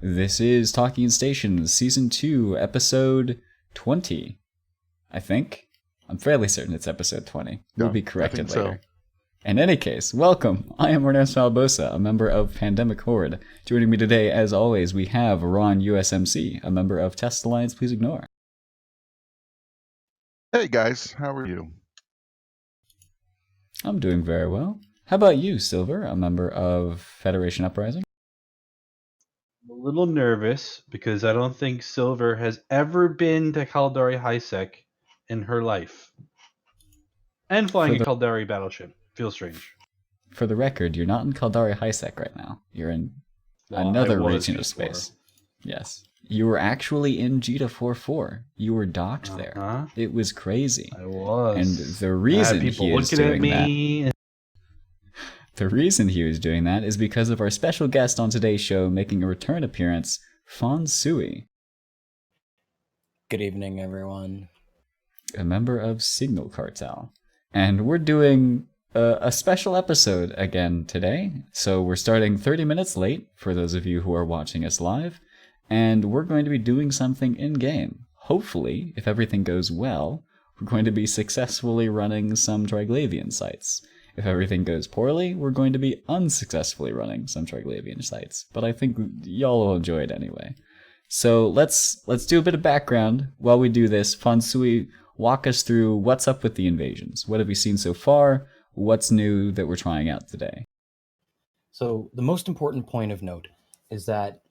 This is Talking Stations, Season 2, Episode 20, I think. I'm fairly certain it's Episode 20. We'll Yeah, be I think corrected so. later. In any case, welcome. I am Ernesto Albosa, a member of Pandemic Horde. Joining me today, as always, we have Ron USMC, a member of Test Alliance Please Ignore. Hey guys, how are you? I'm doing very well. How about you, Silver, a member of Federation Uprising? I'm a little nervous because I don't think Silver has ever been to Caldari Highsec in her life. And flying For a the Caldari battleship. Feels strange. for the record, you're not in Caldari Highsec right now. You're in Well, another I was region of before. space. Yes. You were actually in Jita 44. You were docked there. Uh-huh. It was crazy. I was. And the I had reason people he is looking at doing that, me. the reason he was doing that is because of our special guest on today's show making a return appearance, Fonsui, Good evening, everyone. a member of Signal Cartel. And we're doing a special episode again today. So we're starting 30 minutes late for those of you who are watching us live. And we're going to be doing something in-game. Hopefully, if everything goes well, we're going to be successfully running some Triglavian sites. If everything goes poorly, we're going to be unsuccessfully running some Triglavian sites. But I think y'all will enjoy it anyway. So let's do a bit of background while we do this. Fonsui, walk us through what's up with the invasions. What have we seen so far? What's new that we're trying out today? So, the most important point of note is that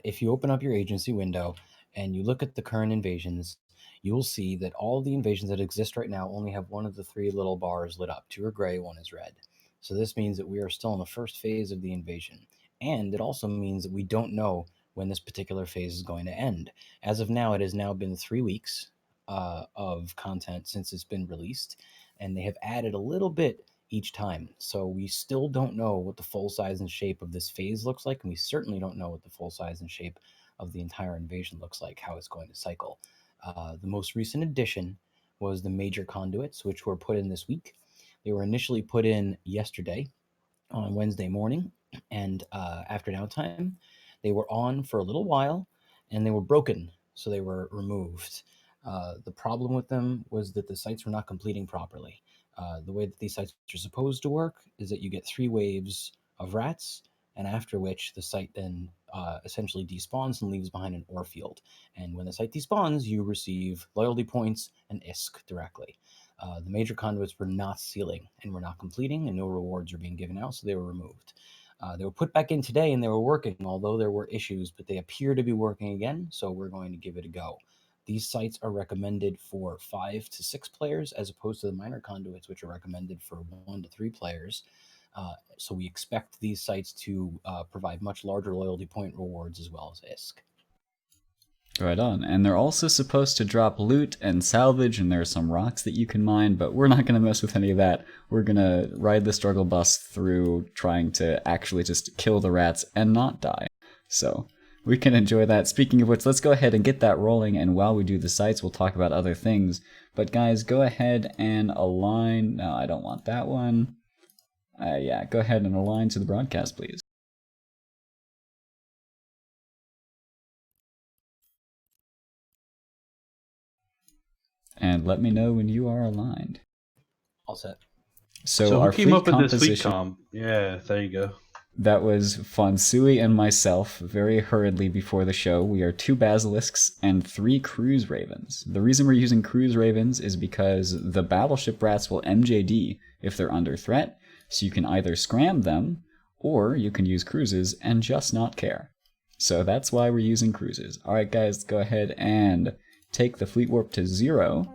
if you open up your agency window and you look at the current invasions, you will see that all the invasions that exist right now only have one of the three little bars lit up. Two are gray, one is red. So, this means that we are still in the first phase of the invasion. And it also means that we don't know when this particular phase is going to end. As of now, it has now been 3 weeks of content since it's been released, and they have added a little bit each time. So we still don't know what the full size and shape of this phase looks like, and we certainly don't know what the full size and shape of the entire invasion looks like, how it's going to cycle. The most recent addition was the major conduits, which were put in this week. They were initially put in yesterday on Wednesday morning, and after downtime, they were on for a little while, and they were broken, so they were removed. The problem with them was that the sites were not completing properly. The way that these sites are supposed to work is that you get 3 waves of rats, and after which the site then essentially despawns and leaves behind an ore field. And when the site despawns, you receive loyalty points and ISK directly. The major conduits were not sealing and were not completing, and no rewards were being given out, so they were removed. They were put back in today and they were working, although there were issues, but they appear to be working again, so we're going to give it a go. These sites are recommended for 5 to 6 players as opposed to the minor conduits, which are recommended for 1 to 3 players. So we expect these sites to provide much larger loyalty point rewards as well as ISK. Right on. And they're also supposed to drop loot and salvage, and there are some rocks that you can mine, but we're not going to mess with any of that. We're going to ride the struggle bus through trying to actually just kill the rats and not die. So we can enjoy that. Speaking of which, let's go ahead and get that rolling, and while we do the sites, we'll talk about other things. But guys, go ahead and align. No, I don't want that one. Yeah, go ahead and align to the broadcast, please. And let me know when you are aligned. All set. So who our came fleet up with this fleet composition, comp? Yeah, there you go. that was Fonsui and myself very hurriedly before the show. We are 2 basilisks and 3 cruise ravens. The reason we're using cruise ravens is because the battleship rats will MJD if they're under threat, so you can either scram them or you can use cruises and just not care. So that's why we're using cruises. Alright guys, go ahead and take the fleet warp to 0.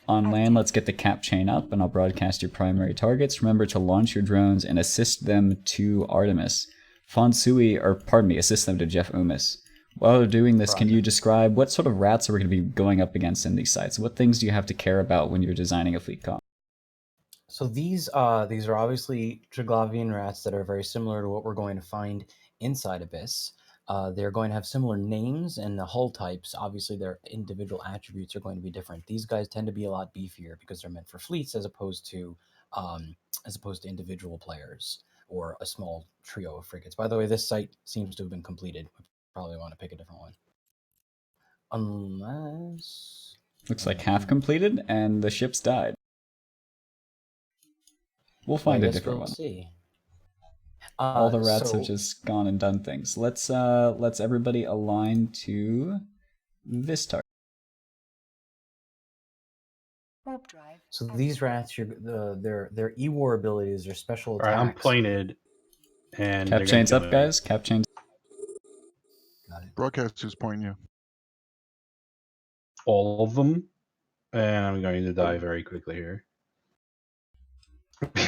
On land, let's get the cap chain up, and I'll broadcast your primary targets. Remember to launch your drones and assist them to Artemis. Assist them to Jeff Umis. While they're doing this, can you describe what sort of rats are we going to be going up against in these sites? What things do you have to care about when you're designing a fleet comp? So these are obviously Triglavian rats that are very similar to what we're going to find inside Abyss. They're going to have similar names, and the hull types, obviously their individual attributes are going to be different. These guys tend to be a lot beefier because they're meant for fleets as opposed to individual players or a small trio of frigates. By the way, this site seems to have been completed. probably want to pick a different one. Unless... Looks like half completed, and the ship's died. We'll find I a guess different we'll one. see. All the rats have So- just gone and done things. Let's everybody align to this target. Warp drive. So these rats, their E-War abilities, their special All attacks. right, I'm pointed, and Cap they're chains gonna up, kill me. guys. Cap chains. Got it. Broadcast who's pointing you. All of them, and I'm going to die very quickly here.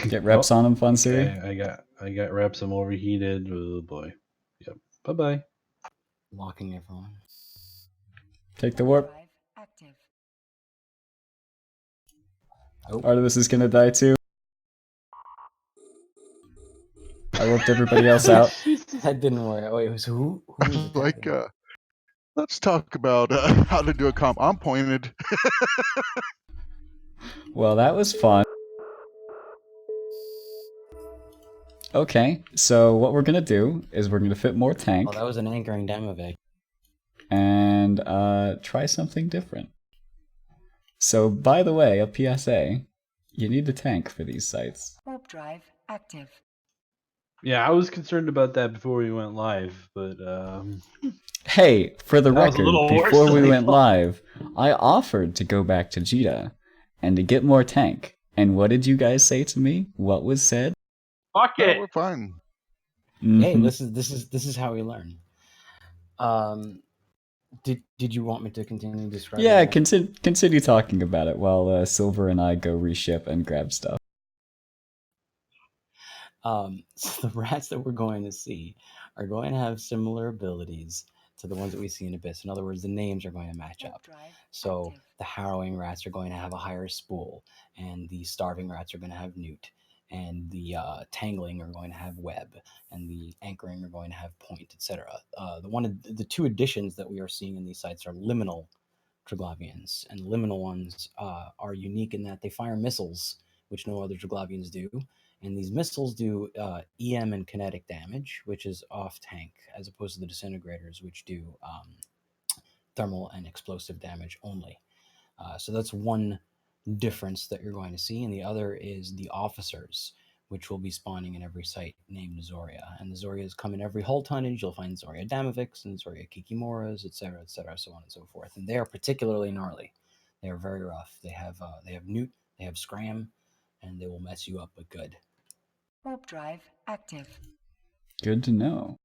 Get reps on them, Fun Sui. Okay, I got reps. I'm overheated. Oh boy. Yep. Bye bye. Locking everyone. Take the warp. Drive active. Oh, Artemis is gonna die too. I warped everybody else out. that didn't work. Wait, so who was Like, attacking? let's talk about how to do a comp. I'm pointed. Well, that was fun. Okay, so what we're gonna do is we're gonna fit more tank Oh, that was an anchoring Damavik. and try something different. So, by the way, a PSA, you need the tank for these sites. Warp drive active. Yeah, I was concerned about that before we went live, but Hey, for the That was a record, little worse before than we I went thought. live, I offered to go back to Jita and to get more tank. And what did you guys say to me? What was said? fuck No, it. we're fine. Hey, Mhm. this is how we learn. Did you want me to continue describing? Yeah, that? continue talking about it while Silver and I go reship and grab stuff. So the rats that we're going to see are going to have similar abilities to the ones that we see in Abyss. In other words, the names are going to match Warp up. drive So active. the harrowing rats are going to have a higher spool, and the starving rats are going to have newt, and the tangling are going to have web, and the anchoring are going to have point, etc. The two additions that we are seeing in these sites are liminal Triglavians, and liminal ones are unique in that they fire missiles, which no other Triglavians do. And these missiles do EM and kinetic damage, which is off tank, as opposed to the disintegrators, which do thermal and explosive damage only. So that's one difference that you're going to see. And the other is the officers, which will be spawning in every site named Zoria. And the Zorias come in every hull tonnage. You'll find Zoria Damaviks and Zoria Kikimoras, etc., so on and so forth. And they are particularly gnarly. They are very rough. They have newt, they have scram, and they will mess you up, but good. Warp drive active. Good to know.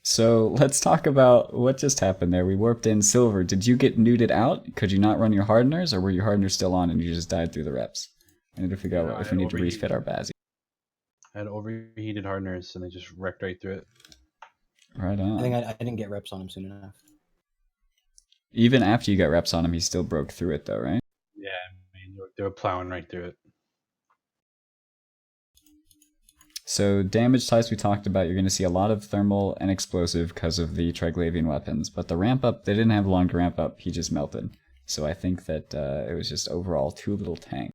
So let's talk about what just happened there. We warped in Silver. Did you get nuded out? Could you not run your hardeners, or were your hardeners still on and you just died through the reps? I need to figure No, out I if we need to overheated. refit our Bazzy. I had overheated hardeners, and they just wrecked right through it. Right I on. think I didn't get reps on him soon enough. Even after you got reps on him, he still broke through it though, right? Yeah, I mean, they were plowing right through it. So damage types we talked about, you're going to see a lot of thermal and explosive because of the Triglavian weapons. But the ramp up, they didn't have long to ramp up. He just melted. So I think that it was just overall too little tank.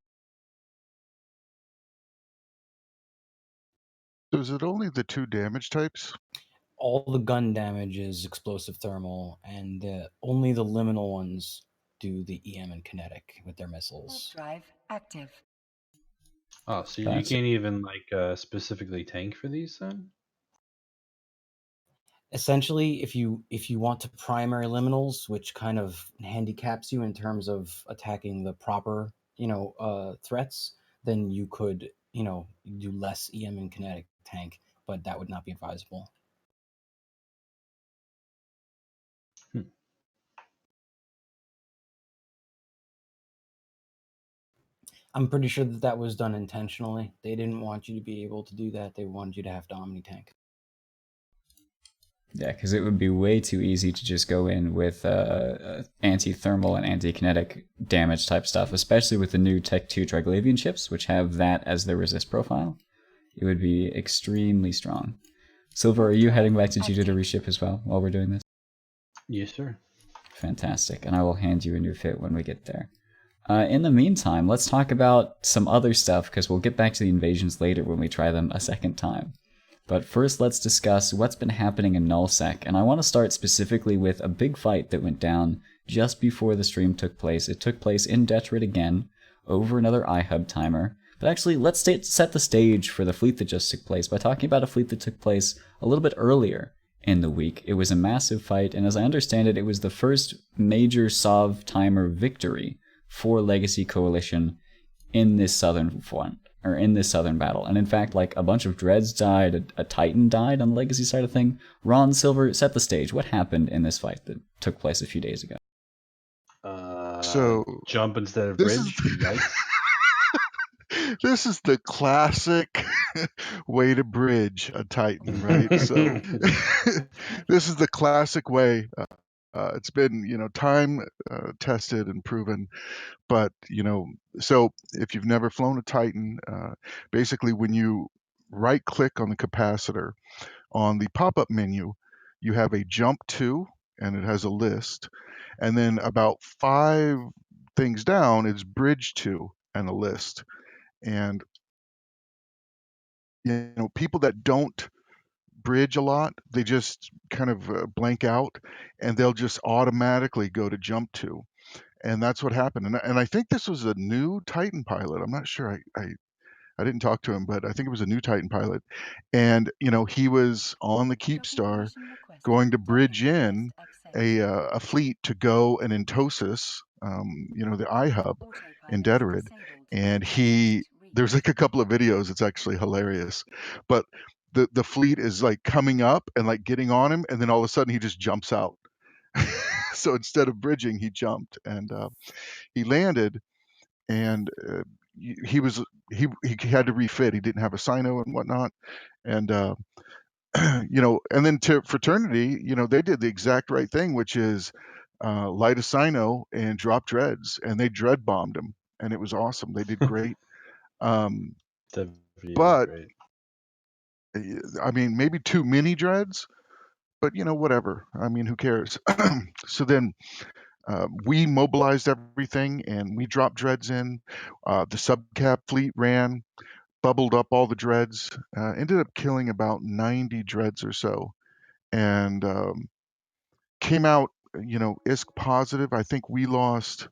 So is it only the two damage types? All the gun damage is explosive thermal, and only the liminal ones do the EM and kinetic with their Warp missiles. drive active. Oh, so you Gotcha. can't even like specifically tank for these then? Essentially, if you want to primary liminals, which kind of handicaps you in terms of attacking the proper threats, then you could do less EM and kinetic tank, but that would not be advisable. I'm pretty sure that was done intentionally. They didn't want you to be able to do that. They wanted you to have to omni tank. Yeah, because it would be way too easy to just go in with anti-thermal and anti-kinetic damage type stuff, especially with the new Tech 2 Triglavian ships, which have that as their resist profile. It would be extremely strong. Silver, are you heading back to Judah to reship as well while we're doing this? Yes, sir. Fantastic, and I will hand you a new fit when we get there. In the meantime, let's talk about some other stuff, because we'll get back to the invasions later when we try them a second time. But first, let's discuss what's been happening in Nullsec, and I want to start specifically with a big fight that went down just before the stream took place. It took place in Detorid again, over another iHub timer. But actually, let's set the stage for the fleet that just took place by talking about a fleet that took place a little bit earlier in the week. It was a massive fight, and as I understand it, it was the first major SOV timer victory for Legacy Coalition in this southern one, or in this southern battle. And in fact, like, a bunch of Dreads died, a Titan died on the Legacy side of thing. Ron Silver, set the stage. What happened in this fight that took place a few days ago? So Jump instead of this bridge. is Yikes. this is the classic way to bridge a Titan, right? So this is the classic way. It's been, time tested and proven. But, so if you've never flown a Titan, basically when you right click on the capacitor on the pop-up menu, you have a jump to, and it has a list. And then about 5 things down is bridge to and a list. And, people that don't bridge a lot, they just kind of blank out, and they'll just automatically go to jump to. And that's what happened. And I think this was a new Titan pilot. I'm not sure. I didn't talk to him, but I think it was a new Titan pilot. And, he was on the Keepstar going to bridge in a fleet to go and Entosis, the iHub in Detorid. And there's like a couple of videos. It's actually hilarious. But the fleet is like coming up and like getting on him. And then all of a sudden he just jumps out. So instead of bridging, he jumped and he landed, and he was he had to refit. He didn't have a sino and whatnot, and and then to Fraternity, they did the exact right thing, which is light a sino and drop dreads, and they dread bombed him, and it was awesome. They did great. But Great. I mean, maybe too many dreads, but whatever. I mean, who cares? So then we mobilized everything and we dropped dreads in. The subcap fleet ran, bubbled up all the dreads, ended up killing about 90 dreads or so, and came out, ISK positive. I think we lost,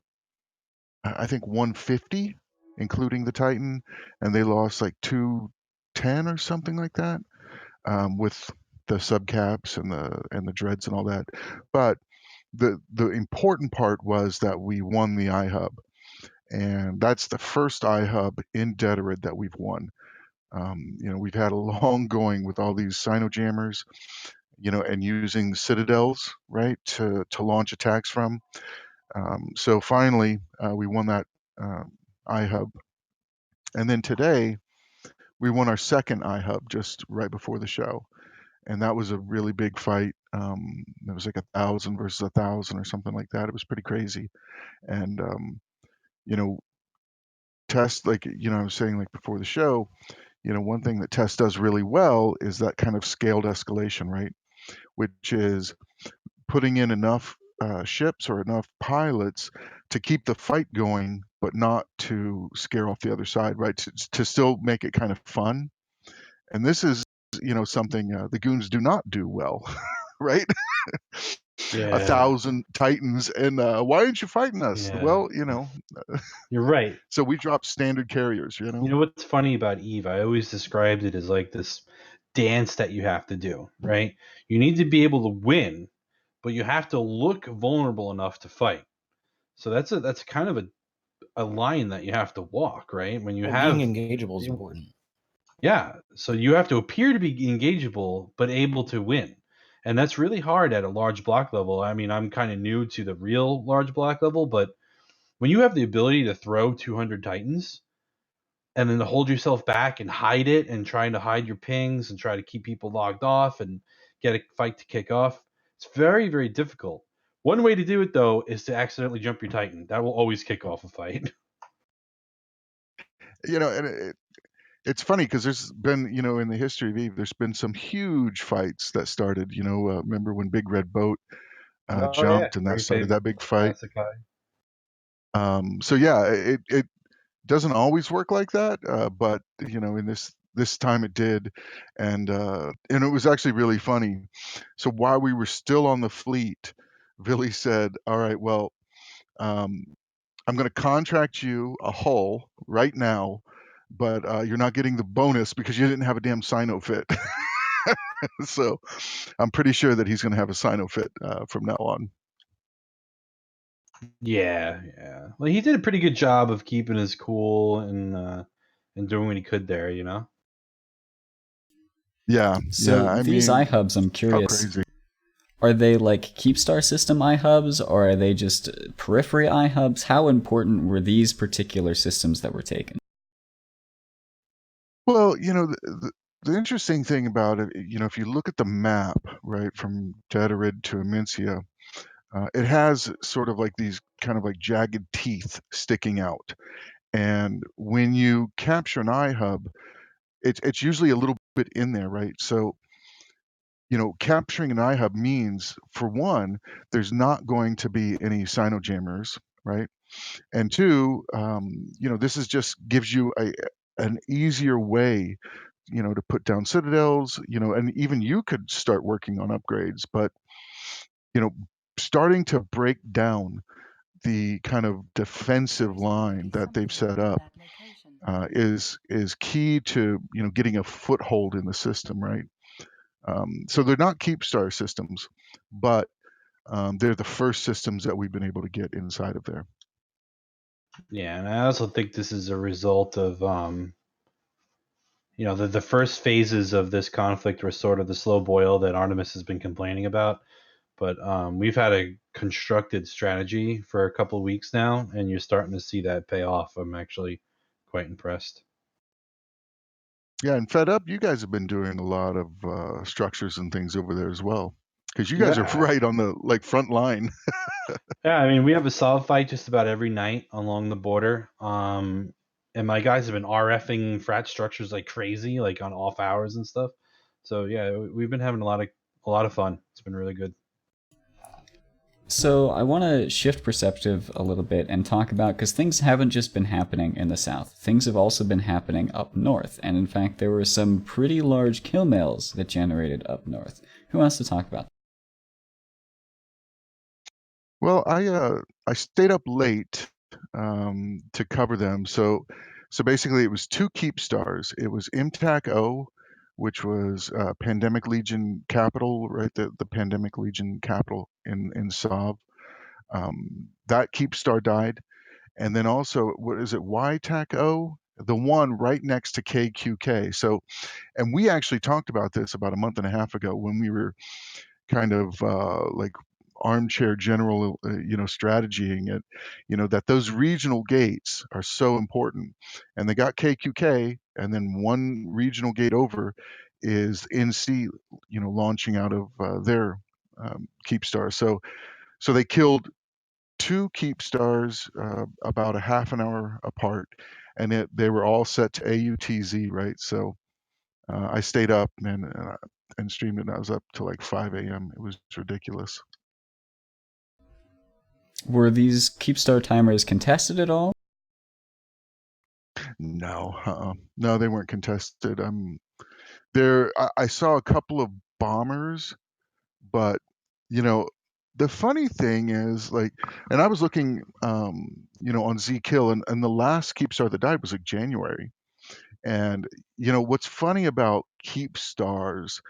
I think 150, including the Titan, and they lost like 210 or something like that, with the subcaps and the dreads and all that. But the important part was that we won the iHub, and that's the first iHub in Detorid that we've won. We've had a long going with all these Sino jammers, and using citadels, right, to launch attacks from. So finally, we won that iHub, and then today we won our second iHub just right before the show, and that was a really big fight. It was like 1,000 versus 1,000 or something like that. It was pretty crazy, and you know, Test, like I was saying, like before the show, one thing that Test does really well is that kind of scaled escalation, right? Which is putting in enough ships or enough pilots to keep the fight going, but not to scare off the other side, right? To still make it kind of fun. And this is, something the goons do not do well, right? Yeah. 1,000 Titans, and why aren't you fighting us? Yeah. Well, You're right. so we drop standard carriers, You know what's funny about Eve? I always described it as like this dance that you have to do, right? You need to be able to win, but you have to look vulnerable enough to fight. So that's kind of a line that you have to walk, right? When you have being engageable is important. Yeah, so you have to appear to be engageable but able to win. And that's really hard at a large block level. I mean, I'm kind of new to the real large block level, but when you have the ability to throw 200 Titans and then to hold yourself back and hide it and trying to hide your pings and try to keep people logged off and get a fight to kick off, it's very, very difficult. One way to do it, though, is to accidentally jump your Titan. That will always kick off a fight. And it's funny because there's been, in the history of Eve, there's been some huge fights that started. Remember when Big Red Boat Oh, yeah. jumped, and that Very started famous that big fight. classic high. So yeah, it doesn't always work like that, but in this this time it did, and it was actually really funny. So while we were still on the fleet, Billy said, "All right, well, um, I'm going to contract you a hull right now, but you're not getting the bonus because you didn't have a damn Sino fit." So I'm pretty sure that he's going to have a Sino fit from now on. Yeah, yeah. Well, he did a pretty good job of keeping his cool and doing what he could there, you know? Yeah, So yeah. I these mean, iHubs, I'm how curious, crazy. are they like Keepstar system iHubs, or are they just periphery iHubs? How important were these particular systems that were taken? Well, the interesting thing about it, if you look at the map, right, from Detorid to Amincia, it has sort of like these kind of like jagged teeth sticking out. And when you capture an iHub, it's usually a little bit in there, right? So, capturing an iHub means, for one, there's not going to be any Sinojammers, right? And two, this is just gives you an easier way, to put down citadels, and even you could start working on upgrades. But, you know, starting to break down the kind of defensive line that they've set up is key to getting a foothold in the system, right? So they're not Keepstar systems, but they're the first systems that we've been able to get inside of there. Yeah, and I also think this is a result of the first phases of this conflict were sort of the slow boil that Artemis has been complaining about. But we've had a constructed strategy for a couple of weeks now, and you're starting to see that pay off. I'm actually quite impressed. Yeah, and Fed Up, you guys have been doing a lot of structures and things over there as well, because you guys are Yeah. right on the front line. Yeah, I mean, we have a solid fight just about every night along the border. And my guys have been RFing frat structures like crazy, like on off hours and stuff. So yeah, we've been having a lot of fun. It's been really good. So I want to shift perspective a little bit and talk about, because things haven't just been happening in the south. Things have also been happening up north, and in fact there were some pretty large kill mails that generated up north. Who wants to talk about that? Well, I stayed up late to cover them. So basically, it was two Keep Stars. It was MTAC O, which was Pandemic Legion Capital, right? The Pandemic Legion Capital in Sov. That Keep Star died, and then also, what is it? YTAC O, the one right next to KQK. So, and we actually talked about this about a month and a half ago when we were kind of like armchair general, strategying it, that those regional gates are so important. And they got KQK, and then one regional gate over is NC, launching out of their Keepstar. So they killed two Keepstars about a half an hour apart, and they were all set to AUTZ, right? So I stayed up and streamed it. And I was up till like 5 a.m. It was ridiculous. Were these Keepstar timers contested at all? No, no, they weren't contested. I saw a couple of bombers, but you know, the funny thing is, like, and I was looking, on Zkill, and the last Keepstar that died was like January. And what's funny about Keepstars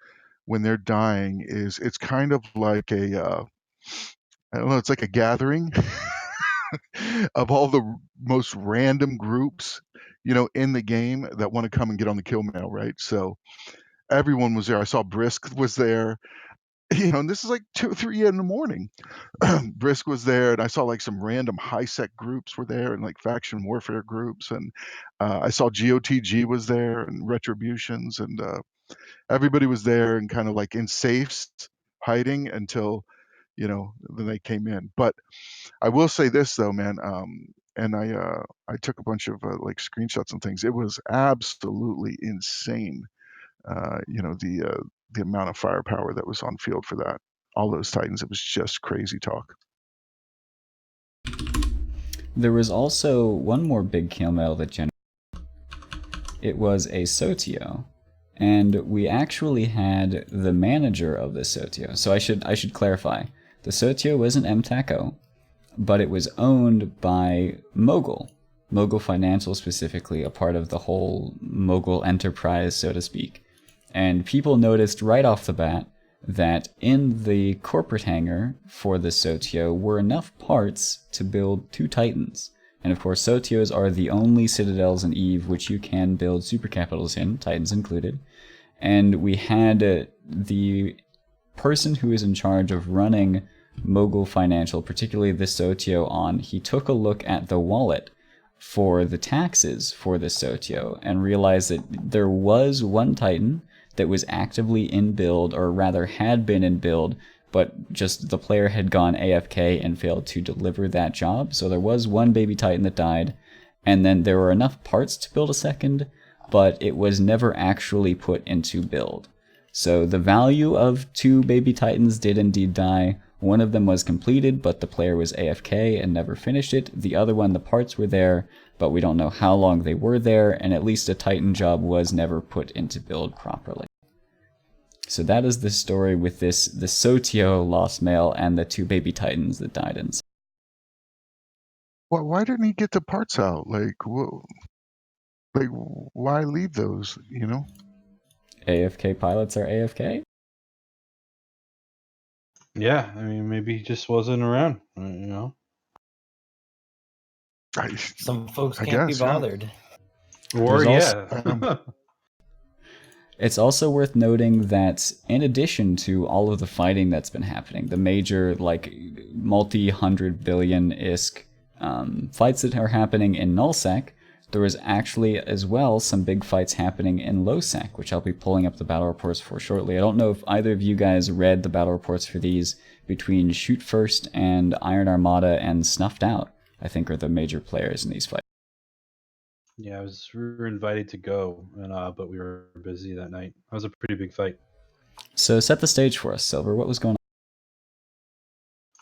when they're dying is it's kind of like I don't know, it's like a gathering of all the most random groups, in the game that want to come and get on the kill mail, right? So everyone was there. I saw Brisk was there, and this is like 2 3 in the morning. Brisk was there, and I saw like some random high sec groups were there, and like faction warfare groups, and I saw GOTG was there, and Retributions, and everybody was there, and kind of like in safes, hiding until then they came in. But I will say this though, man, and I took a bunch of like screenshots and things. It was absolutely insane. The amount of firepower that was on field for that. All those Titans, it was just crazy talk. There was also one more big kill mail that generated. it was a Sotio, and we actually had the manager of the Sotio. So I should clarify. The Sotio was an MTACO, but it was owned by Mogul Financial specifically, a part of the whole Mogul enterprise, so to speak. And people noticed right off the bat that in the corporate hangar for the Sotio were enough parts to build 2 Titans. And of course, Sotios are the only citadels in EVE which you can build super capitals in, Titans included. And we had the person who is in charge of running Mogul Financial, particularly the Sotio he took a look at the wallet for the taxes for the Sotio and realized that there was 1 Titan that was actively in build, or rather had been in build, but just the player had gone AFK and failed to deliver that job. So there was 1 baby Titan that died, and then there were enough parts to build a second, but it was never actually put into build. So the value of 2 baby Titans did indeed die. One of them was completed, but the player was AFK and never finished it. The other one, the parts were there, but we don't know how long they were there, and at least a Titan job was never put into build properly. So that is the story with the Sotio lost mail and the 2 baby Titans that died inside. Well, why didn't he get the parts out? Like, why leave those? AFK pilots are AFK? Yeah, I mean, maybe he just wasn't around, Some folks I can't be guess, yeah. bothered. Or, There's yeah. It's also worth noting that in addition to all of the fighting that's been happening, the major, multi-100 billion-isk fights that are happening in Nullsec, there was actually as well some big fights happening in Lowsec, which I'll be pulling up the battle reports for shortly. I don't know if either of you guys read the battle reports for these between Shoot First and Iron Armada and Snuffed Out, I think are the major players in these fights. Yeah, we were invited to go, but we were busy that night. That was a pretty big fight. So set the stage for us, Silver. What was going on?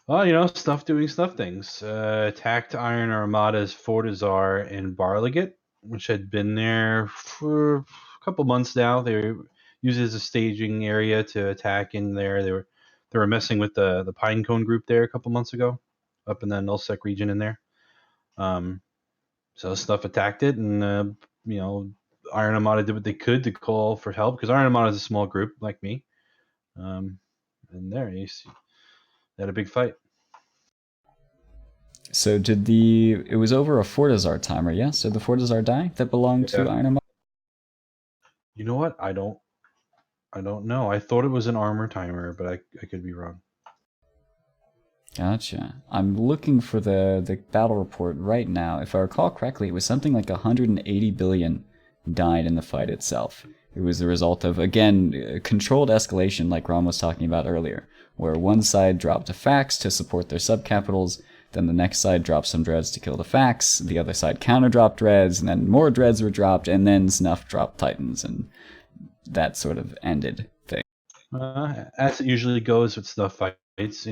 Well, Snuff doing Snuff things. Attacked Iron Armada's Fortizar in Barliget, which had been there for a couple months now. They were used as a staging area to attack in there. They were messing with the Pinecone group there a couple months ago, up in the Nullsec region in there. So Snuff attacked it, and Iron Armada did what they could to call for help, because Iron Armada is a small group like me. And there, you see, they had a big fight. So it was over a Fortizar timer, yes? Did the Fortizar die that belonged to Iron Armada? You know what? I don't know. I thought it was an armor timer, but I could be wrong. Gotcha. I'm looking for the battle report right now. If I recall correctly, it was something like 180 billion died in the fight itself. It was the result of, again, controlled escalation like Ron was talking about earlier, where one side dropped a fax to support their subcapitals, then the next side dropped some dreads to kill the fax, the other side counter-dropped dreads, and then more dreads were dropped, and then Snuff dropped Titans, and that sort of ended things. As it usually goes with Snuff fights,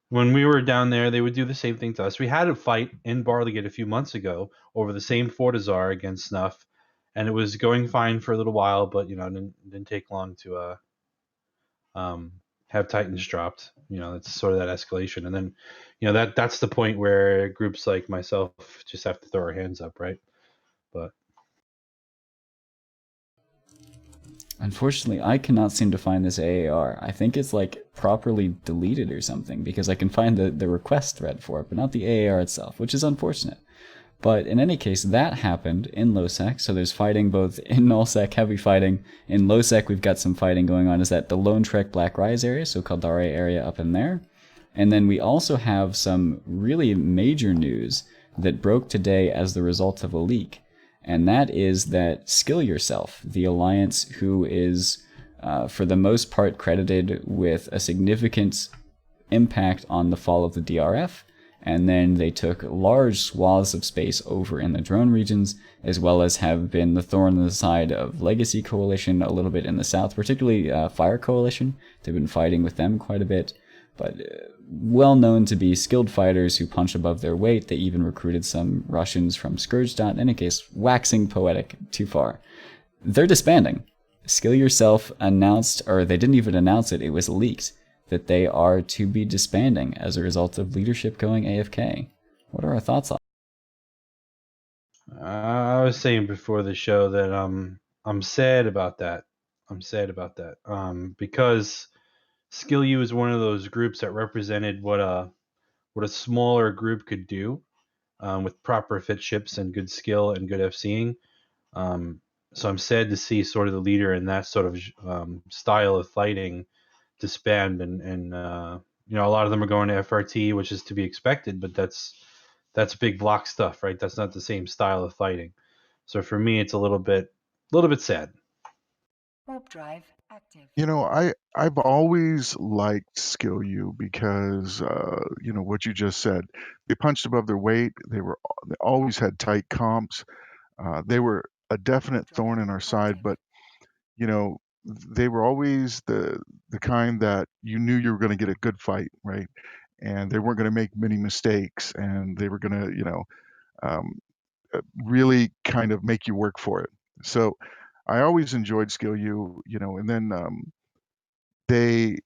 when we were down there, they would do the same thing to us. We had a fight in Barliget a few months ago over the same Fortizar against Snuff, and it was going fine for a little while, but didn't take long to have Titans dropped. It's sort of that escalation, and then that's the point where groups like myself just have to throw our hands up, right? But unfortunately, I cannot seem to find this AAR. I think it's properly deleted or something, because I can find the request thread for it, but not the AAR itself, which is unfortunate. But in any case, that happened in Lowsec, so there's fighting both in Nullsec, heavy fighting. In Lowsec, we've got some fighting going on. Is that the Lone Trek Black Rise area, so Kaldare area up in there. And then we also have some really major news that broke today as the result of a leak. And that is that Skill Yourself, the alliance who is, for the most part, credited with a significant impact on the fall of the DRF, and then they took large swaths of space over in the drone regions, as well as have been the thorn in the side of Legacy Coalition a little bit in the south, particularly Fire Coalition. They've been fighting with them quite a bit. but well known to be skilled fighters who punch above their weight. They even recruited some Russians from Scourgedot. In any case, waxing poetic too far. They're disbanding. Skill Yourself announced, or they didn't even announce it, it was leaked, that they are to be disbanding as a result of leadership going AFK. What are our thoughts on I was saying before the show that I'm sad about that. I'm sad about that. Because Skill U is one of those groups that represented what a smaller group could do, with proper fit ships and good skill and good FCing. So I'm sad to see sort of the leader in that sort of style of fighting disband, and a lot of them are going to FRT, which is to be expected, but that's big block stuff, right? That's not the same style of fighting. So for me, it's a little bit sad. Warp drive active. I've always liked Skill U because what you just said. They punched above their weight. They always had tight comps. They were a definite thorn in our side, but you know they were always the kind that you knew you were going to get a good fight, right? And they weren't going to make many mistakes, and they were going to um, really kind of make you work for it. So I always enjoyed Skill U, and then they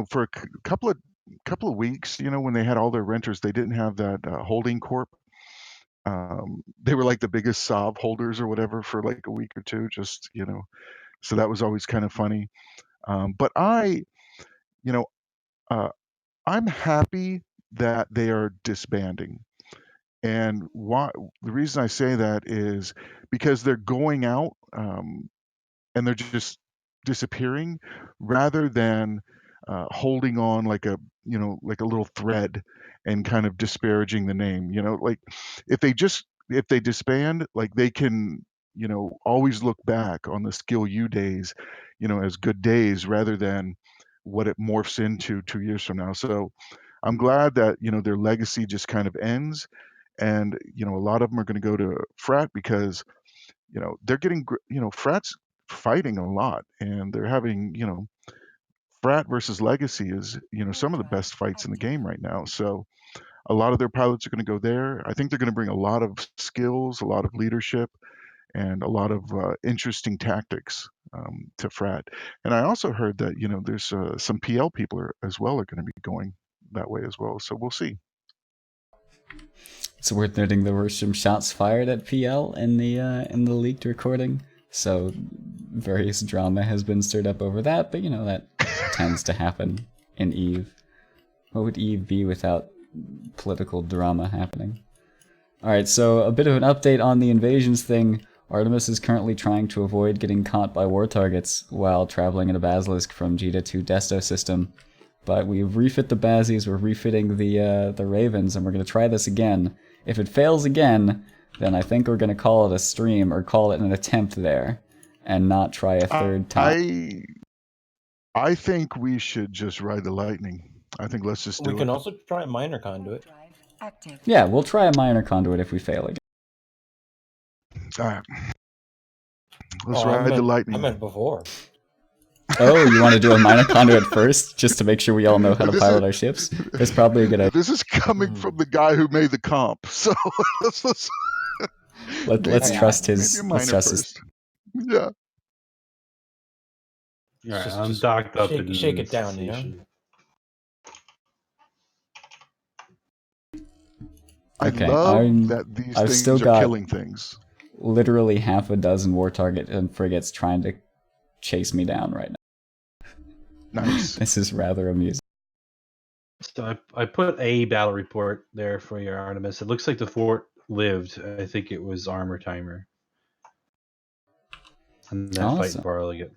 for a couple of weeks, when they had all their renters, they didn't have that holding corp. They were like the biggest sob holders or whatever for like a week or two, just so that was always kind of funny. But you know uh, I'm happy that they are disbanding. And why? The reason I say that is because they're going out, and they're just disappearing rather than holding on like a little thread and kind of disparaging the name. Like if they disband, like they can always look back on the Skill U days, as good days rather than what it morphs into 2 years from now. So I'm glad that their legacy just kind of ends, and a lot of them are going to go to frat because they're getting frats fighting a lot, and they're having frat versus legacy is Warp some of the drive best fights in the active. game right now. So a lot of their pilots are going to go there. I think they're going to bring a lot of skills, a lot of leadership, and a lot of interesting tactics to frat. And I also heard that there's some PL people as well are going to be going that way as well. So we'll see. It's worth noting there were some shots fired at PL in the leaked recording, so various drama has been stirred up over that. But that tends to happen in Eve. What would Eve be without political drama happening? All right, so a bit of an update on the invasions thing. Artemis is currently trying to avoid getting caught by war targets while traveling in a Basilisk from Jita to Desto system. But we've refit the Bazzies, we're refitting the Ravens, and we're going to try this again. If it fails again, then I think we're going to call it a stream, or call it an attempt there, and not try a third time. I think we should just ride the lightning. I think let's just do We can it. also try a minor conduit. Drive active. Yeah, we'll try a minor conduit if we fail again. All right. Let's Oh, ride the I lightning. meant before. Oh, you want to do a minor conduit first, just to make sure we all know how to This pilot is- our ships? That's probably a good idea. This is coming from the guy who made the comp, so let's Let's maybe- trust maybe his. a Let's minor trust his. first. Yeah. All right, Just- I'm just docked up shake- in shake the it down, station. I Okay, love that these I've things still are got- killing things. Literally half a dozen war target and frigates trying to chase me down right now. Nice. This is rather amusing. So I put a battle report there for your Artemis. It looks like the fort lived. I think it was armor timer. And that fight Awesome. in Barliget.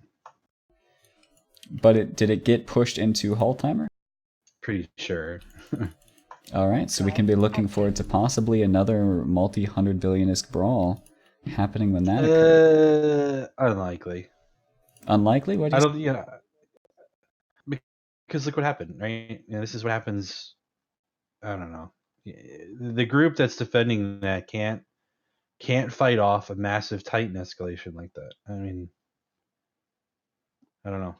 But did it get pushed into hull timer? Pretty sure. All right, so we can be looking forward to possibly another multi-hundred billion-isk brawl happening when that occurs. Unlikely. Unlikely? What do I you don't. Yeah. Because look what happened, right? This is what happens. I don't know. The group that's defending that can't fight off a massive Titan escalation like that. I mean, I don't know.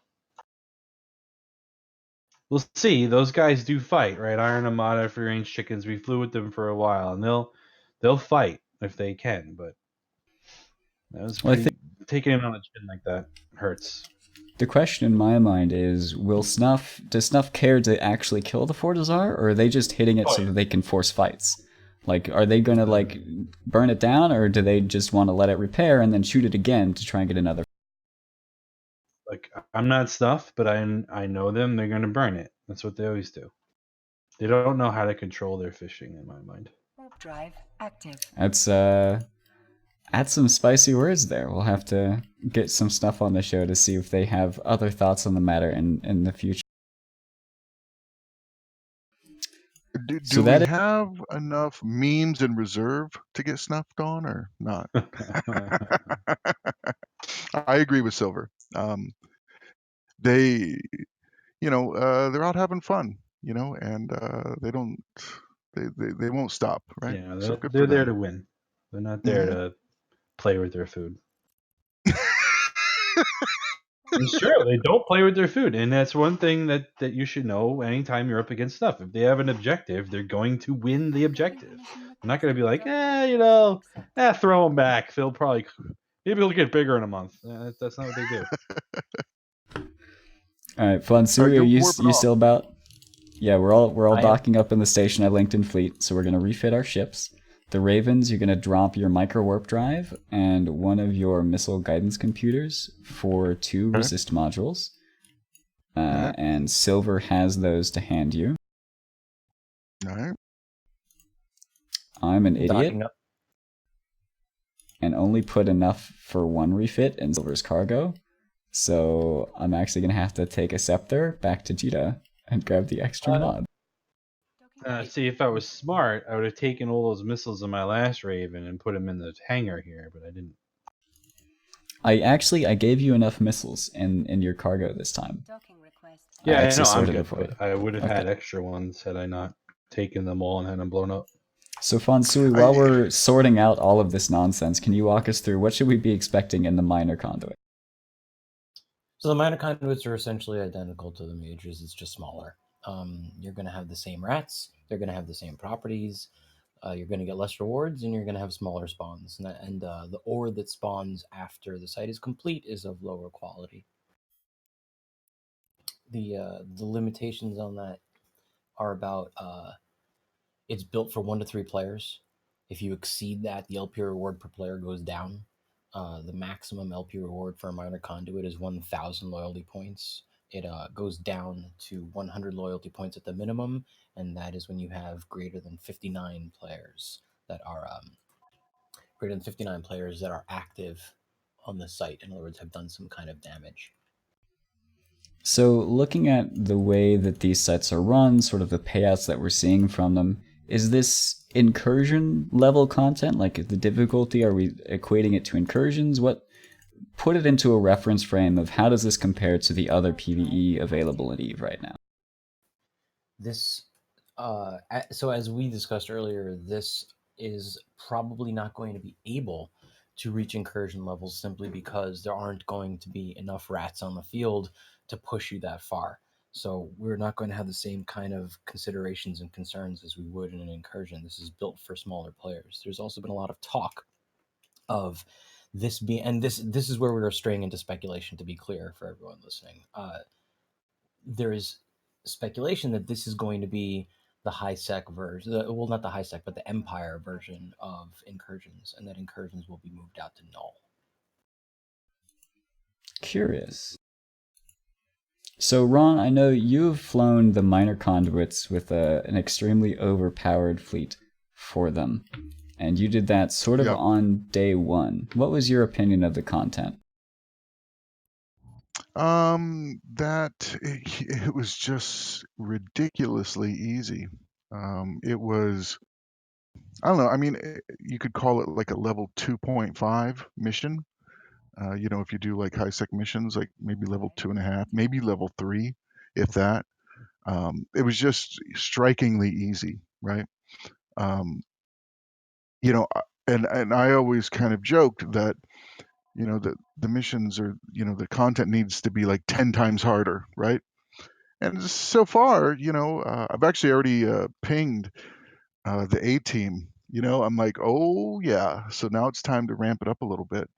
we'll see. Those guys do fight, right? Iron Armada, free range chickens. We flew with them for a while, and they'll fight if they can. But that was Well, I pretty. Taking him on the chin like that hurts. The question in my mind is, does Snuff care to actually kill the Fortizar, or are they just hitting it so that they can force fights? Like, are they gonna, like, burn it down, or do they just want to let it repair and then shoot it again to try and get another? Like, I'm not Snuff, but I know them. They're gonna burn it. That's what they always do. They don't know how to control their fishing, in my mind. Warp drive active. That's, add some spicy words there. We'll have to get some stuff on the show to see if they have other thoughts on the matter in the future. Do we have enough memes in reserve to get snuffed on or not? I agree with Silver. They, they're out having fun, and they won't stop, right? Yeah, So good they're for there them. to win. They're not there to play with their food. It's true. They don't play with their food, and that's one thing that you should know anytime you're up against stuff. If they have an objective, they're going to win the objective. They're not going to be like, throw them back. Maybe he'll get bigger in a month. That's not what they do. All right, Flansui, are you still about? Yeah, we're all docking up in the station I linked in fleet, so we're gonna refit our ships. The Ravens, you're gonna drop your micro warp drive and one of your missile guidance computers for 2 resist modules. And Silver has those to hand you. All right. I'm an idiot and only put enough for 1 refit in Silver's cargo. So I'm actually going to have to take a scepter back to Jita and grab the extra mod. See, if I was smart, I would have taken all those missiles in my last Raven and put them in the hangar here, but I didn't. I gave you enough missiles in your cargo this time. Yeah, I know, I'm good, but I would have had extra ones had I not taken them all and had them blown up. So Fonsui, while we're sorting out all of this nonsense, can you walk us through what should we be expecting in the minor conduit? So the minor conduits are essentially identical to the majors. It's just smaller. You're going to have the same rats. They're going to have the same properties. You're going to get less rewards, and you're going to have smaller spawns. And the ore that spawns after the site is complete is of lower quality. The limitations on that are about it's built for 1 to 3 players. If you exceed that, the LP reward per player goes down. The maximum LP reward for a minor conduit is 1,000 loyalty points. It goes down to 100 loyalty points at the minimum, and that is when you have greater than 59 players that are active on the site. In other words, have done some kind of damage. So looking at the way that these sites are run, sort of the payouts that we're seeing from them, is this incursion level content? Like the difficulty, are we equating it to incursions? Put it into a reference frame of how does this compare to the other PvE available in EVE right now? This, so as we discussed earlier, this is probably not going to be able to reach incursion levels simply because there aren't going to be enough rats on the field to push you that far. So we're not going to have the same kind of considerations and concerns as we would in an incursion. This is built for smaller players. There's also been a lot of talk of this being, and this is where we are straying into speculation, to be clear for everyone listening. There is speculation that this is going to be the high sec version, well, not the high sec, but the Empire version of incursions, and that incursions will be moved out to null. Curious. So Ron, I know you've flown the minor conduits with an extremely overpowered fleet for them, and you did that sort of on day 1. What was your opinion of the content? It was just ridiculously easy. It was, I don't know, I mean, you could call it like a level 2.5 mission. If you do like high sec missions, like maybe level 2.5, maybe level 3, if that. It was just strikingly easy, right? And I always kind of joked that, the missions are, the content needs to be like 10 times harder, right? And so far, I've actually already pinged the A team. I'm like, oh yeah. So now it's time to ramp it up a little bit.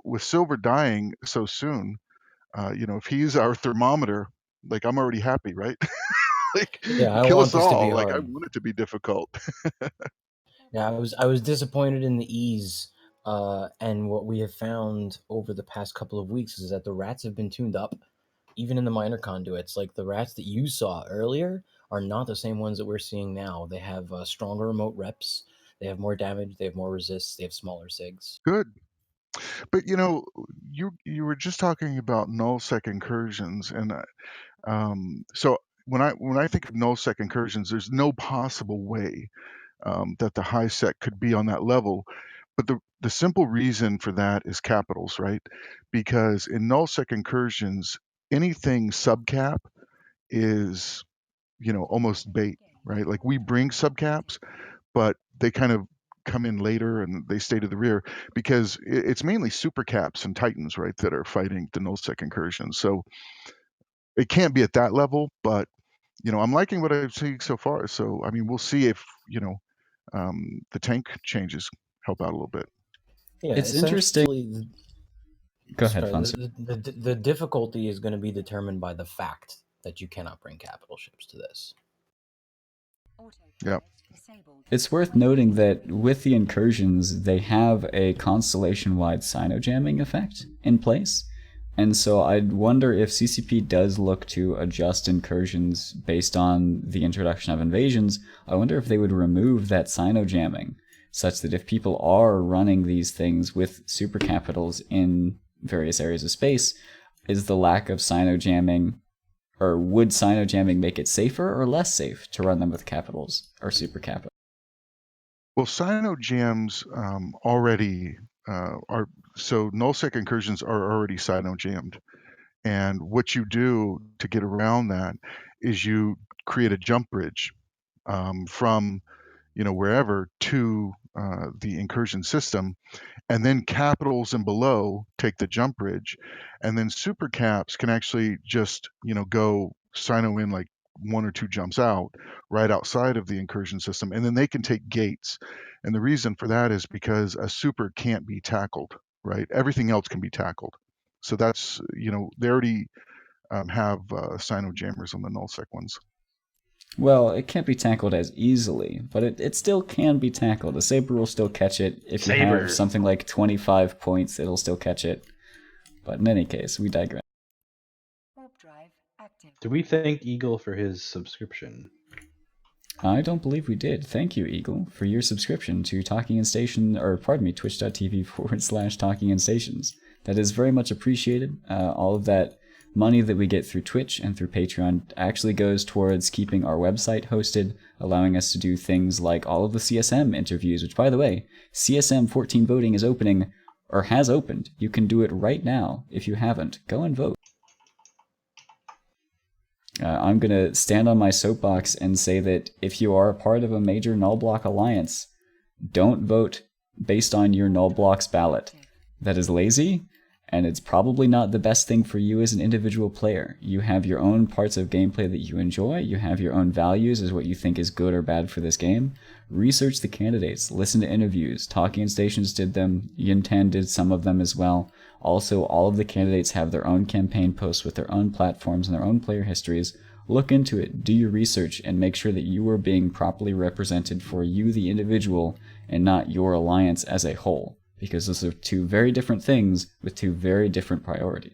With Silver dying so soon. If he's our thermometer, like I'm already happy, right? Like Yeah, I kill want us this to be all. Like I hard. want it to be difficult. Yeah, I was disappointed in the ease, and what we have found over the past couple of weeks is that the rats have been tuned up, even in the minor conduits. Like the rats that you saw earlier are not the same ones that we're seeing now. They have stronger remote reps. They have more damage. They have more resists. They have smaller sigs. Good. But you were just talking about null sec incursions, and so when I think of null sec incursions, there's no possible way that the high sec could be on that level. But the simple reason for that is capitals, right? Because in null sec incursions, anything subcap is almost bait, right? Like we bring subcaps, but they kind of come in later and they stay to the rear because it's mainly super caps and titans, right, that are fighting the nullsec incursions. So it can't be at that level, but I'm liking what I've seen so far. So I mean, we'll see if the tank changes help out a little bit. Yeah, It's interesting. essentially. Go ahead, Sorry, Fonz. the difficulty is going to be determined by the fact that you cannot bring capital ships to this. Yeah. It's worth noting that with the incursions, they have a constellation-wide sino-jamming effect in place. And so I'd wonder if CCP does look to adjust incursions based on the introduction of invasions. I wonder if they would remove that sino-jamming, such that if people are running these things with super capitals in various areas of space, is the lack of sino-jamming, or would sino-jamming make it safer or less safe to run them with capitals or super capitals? Well, sino jams already are so nullsec incursions are already sino jammed. And what you do to get around that is you create a jump bridge from wherever to the incursion system, and then capitals and below take the jump bridge, and then super caps can actually just go sino in like one or two jumps out right outside of the incursion system, and then they can take gates. And the reason for that is because a super can't be tackled, right? Everything else can be tackled. So that's they already have sino jammers on the nullsec ones. Well, it can't be tackled as easily, but it still can be tackled. A saber will still catch it. If you Saber. have something like 25 points, it'll still catch it. But in any case, we digress. Warp drive active. Do we thank Eagle for his subscription? I don't believe we did. Thank you, Eagle, for your subscription to Talking in Station, or pardon me, twitch.tv/Talking in Stations. That is very much appreciated. All of that money that we get through Twitch and through Patreon actually goes towards keeping our website hosted, allowing us to do things like all of the CSM interviews, which, by the way, CSM 14 voting is opening, or has opened. You can do it right now. If you haven't, go and vote. I'm going to stand on my soapbox and say that if you are a part of a major null block alliance, don't vote based on your null block's ballot. That is lazy, and it's probably not the best thing for you as an individual player. You have your own parts of gameplay that you enjoy, you have your own values as what you think is good or bad for this game. Research the candidates, listen to interviews. Talking in Stations did them, Yintan did some of them as well. Also, all of the candidates have their own campaign posts with their own platforms and their own player histories. Look into it, do your research, and make sure that you are being properly represented for you, the individual, and not your alliance as a whole. Because those are two very different things with two very different priorities.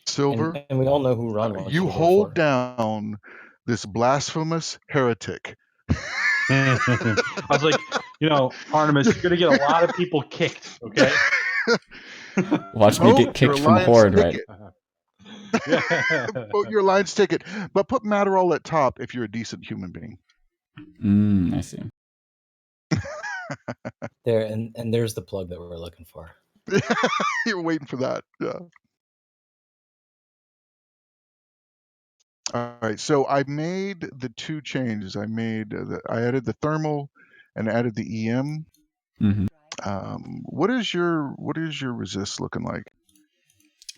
Silver, And we all know who Ron wants you to vote hold for. down this blasphemous heretic. I was like, Artemis, you're gonna get a lot of people kicked, okay? Watch me get kicked from Horde, right? Vote your alliance ticket, but put Matterall at top if you're a decent human being. I see. There and there's the plug that we're looking for. You're waiting for that. Yeah. All right. So I made the two changes. I added the thermal and added the EM. Mm-hmm. What is your resist looking like?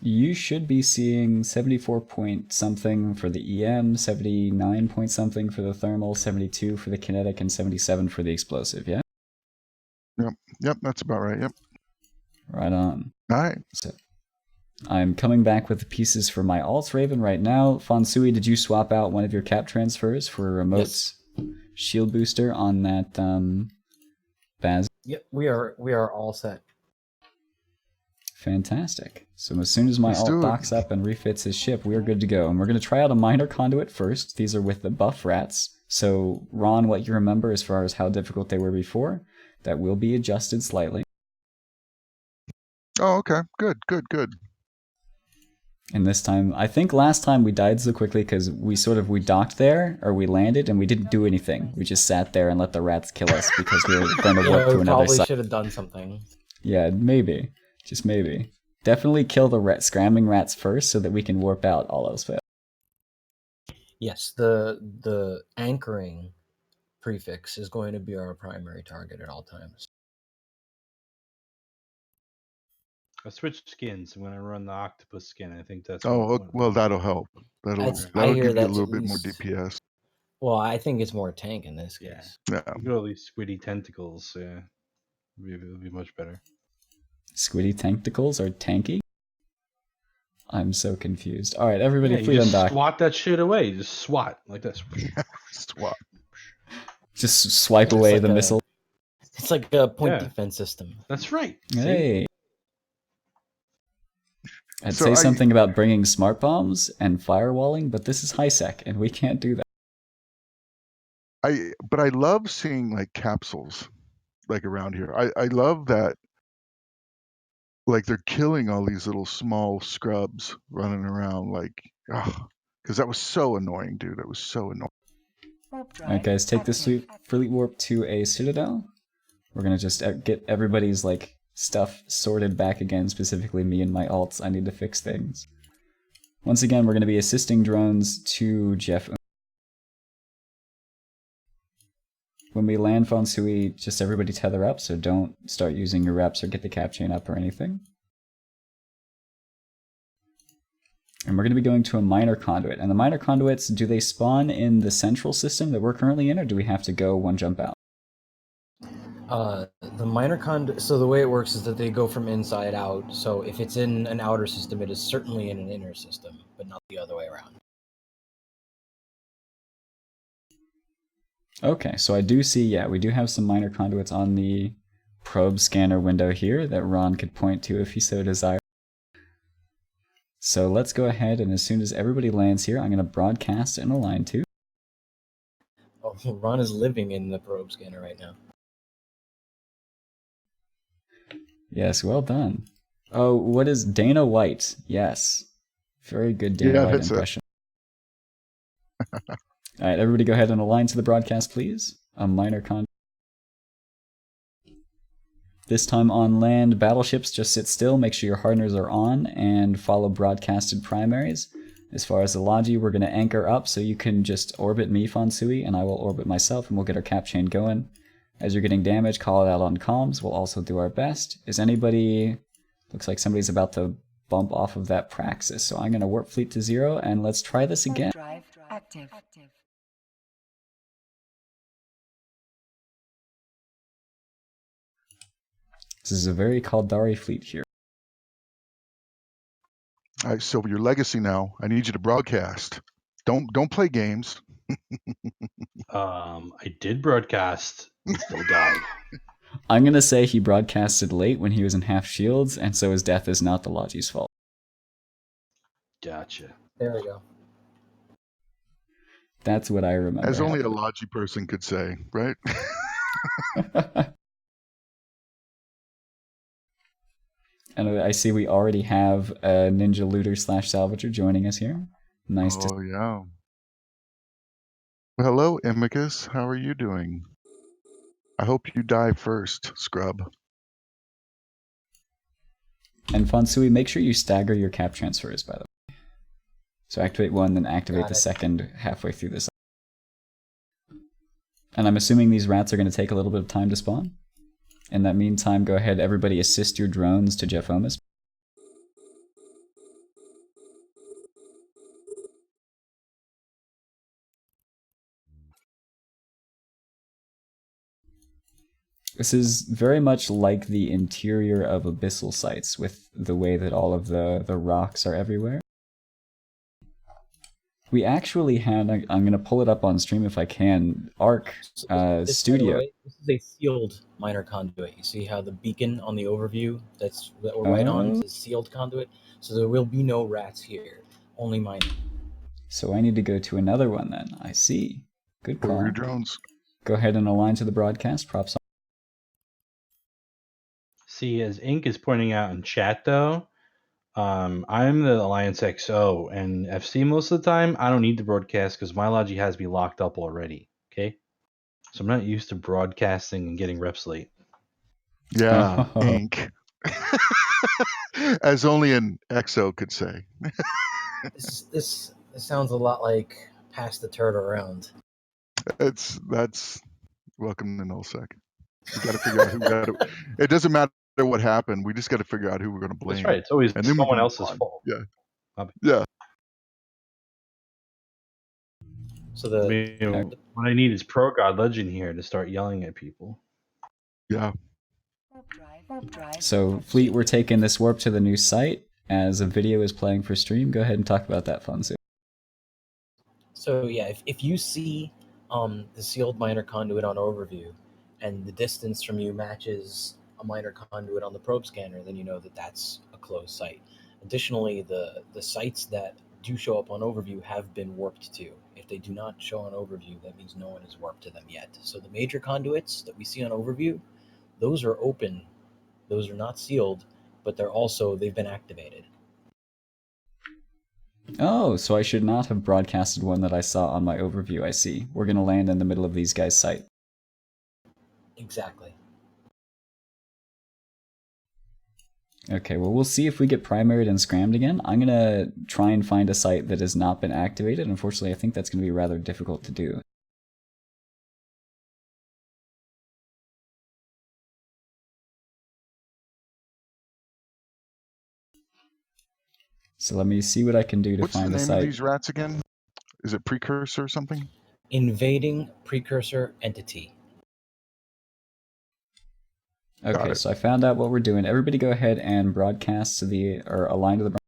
You should be seeing 74 point something for the EM, 79 point something for the thermal, 72 for the kinetic, and 77 for the explosive, yeah? Yep, that's about right. Yep. Right on. All right. So I'm coming back with the pieces for my alt Raven right now. Fonsui, did you swap out one of your cap transfers for a remote shield booster on that Baz? Yep, we are all set. Fantastic. So as soon as my Let's alt do it. docks up and refits his ship, we are good to go. And we're going to try out a minor conduit first. These are with the buff rats. So, Ron, what you remember as far as how difficult they were before, that will be adjusted slightly. Oh, okay. Good. And this time, I think last time we died so quickly because we docked there, or we landed, and we didn't do anything. We just sat there and let the rats kill us because we were going to warp to we another probably site. should have done something. Yeah, maybe. Just maybe. Definitely kill the scrambling rats first so that we can warp out all else fail. Yes, the anchoring prefix is going to be our primary target at all times. I switched skins when I run the octopus skin. I think that's Well, that'll help. I That'll hear give you a that's little at bit more least- DPS. Well, I think it's more tank in this Yeah. case. Yeah. You got all these squiddy tentacles. Yeah, it'll be much better. Squiddy tentacles are tanky? I'm so confused. Alright, everybody, Yeah, you fleet just undock. swat that shit away. You just swat like this. Swap. Just swipe It's away like the a- missile. It's like a point Yeah. defense system. That's right. See? Hey. I'd So say I- something about bringing smart bombs and firewalling, but this is high sec, and we can't do that. But I love seeing like capsules like around here. I love that like they're killing all these little small scrubs running around like because that was so annoying, dude. That was so annoying. Warp drive Alright, guys, take this active. fleet warp to a citadel. We're gonna just get everybody's like stuff sorted back again, specifically me and my alts. I need to fix things. Once again, we're gonna be assisting drones to Jeff. When we land Fonsui, just everybody tether up, so don't start using your reps or get the cap chain up or anything. And we're going to be going to a minor conduit. And the minor conduits, do they spawn in the central system that we're currently in, or do we have to go one jump out? The minor conduit. So the way it works is that they go from inside out. So if it's in an outer system, it is certainly in an inner system, but not the other way around. Okay, so I do see, yeah, we do have some minor conduits on the probe scanner window here that Ron could point to if he so desired. So let's go ahead, and as soon as everybody lands here, I'm going to broadcast and align to. Oh, Ron is living in the probe scanner right now. Yes, well done. Oh, what is Dana White? Yes. Very good Dana Yeah, White that's it. impression. Alright, everybody go ahead and align to the broadcast, please. A minor con. This time on land, battleships, just sit still, make sure your hardeners are on, and follow broadcasted primaries. As far as the Logi, we're going to anchor up, so you can just orbit me, Fonsui, and I will orbit myself, and we'll get our cap chain going. As you're getting damage, call it out on comms. We'll also do our best. Is anybody... Looks like somebody's about to bump off of that Praxis, so I'm going to warp fleet to 0, and let's try this again. Warp drive active. This is a very Kaldari fleet here. All right, so your legacy now. I need you to broadcast. Don't play games. I did broadcast and still died. I'm going to say he broadcasted late when he was in half shields, and so his death is not the Logi's fault. Gotcha. There we go. That's what I remember. As only a Logi person could say, right? And I see we already have a Ninja Looter / Salvager joining us here. Nice to Oh, yeah. Well, hello, Imicus. How are you doing? I hope you die first, scrub. And Fonsui, make sure you stagger your cap transfers, by the way. So activate one, then activate Got the it. second halfway through this. And I'm assuming these rats are going to take a little bit of time to spawn. In that meantime, go ahead, everybody assist your drones to Jeff Omus. This is very much like the interior of abyssal sites, with the way that all of the rocks are everywhere. We actually had, I'm going to pull it up on stream if I can, Arc This, by the Studio. way, this is a sealed minor conduit. You see how the beacon on the overview that we're right on is a sealed conduit? So there will be no rats here, only mining. So I need to go to another one then. I see. Good For call. your drones. Go ahead and align to the broadcast. Props on. See, as Ink is pointing out in chat, though, I'm the Alliance XO, and FC most of the time, I don't need to broadcast because my Logi has me locked up already. Okay, so I'm not used to broadcasting and getting reps late. Yeah, Oh. ink. As only an EXO could say. This sounds a lot like pass the turd around. That's welcome to NullSec. We got to figure out who got it. It doesn't matter what happened. We just got to figure out who we're going to blame. That's right. It's always And then we someone move else's on. fault. Yeah. Yeah. So I mean, what I need is Pro God Legend here to start yelling at people. Yeah. So, Fleet, we're taking this warp to the new site as a video is playing for stream. Go ahead and talk about that, Fonzu. So yeah, if you see the sealed minor conduit on overview, and the distance from you matches a minor conduit on the probe scanner, then you know that that's a closed site. Additionally, the sites that do show up on overview have been warped to. If they do not show on overview, that means no one has warped to them yet. So the major conduits that we see on overview, those are open. Those are not sealed, but they've been activated. Oh, so I should not have broadcasted one that I saw on my overview, I see. We're going to land in the middle of these guys' site. Exactly. Okay, well, we'll see if we get primaried and scrammed again. I'm going to try and find a site that has not been activated. Unfortunately, I think that's going to be rather difficult to do. So let me see what I can do to What's the find a name site. of these rats again? Is it Precursor or something? Invading precursor entity. Okay, so I found out what we're doing. Everybody go ahead and broadcast to or align to the...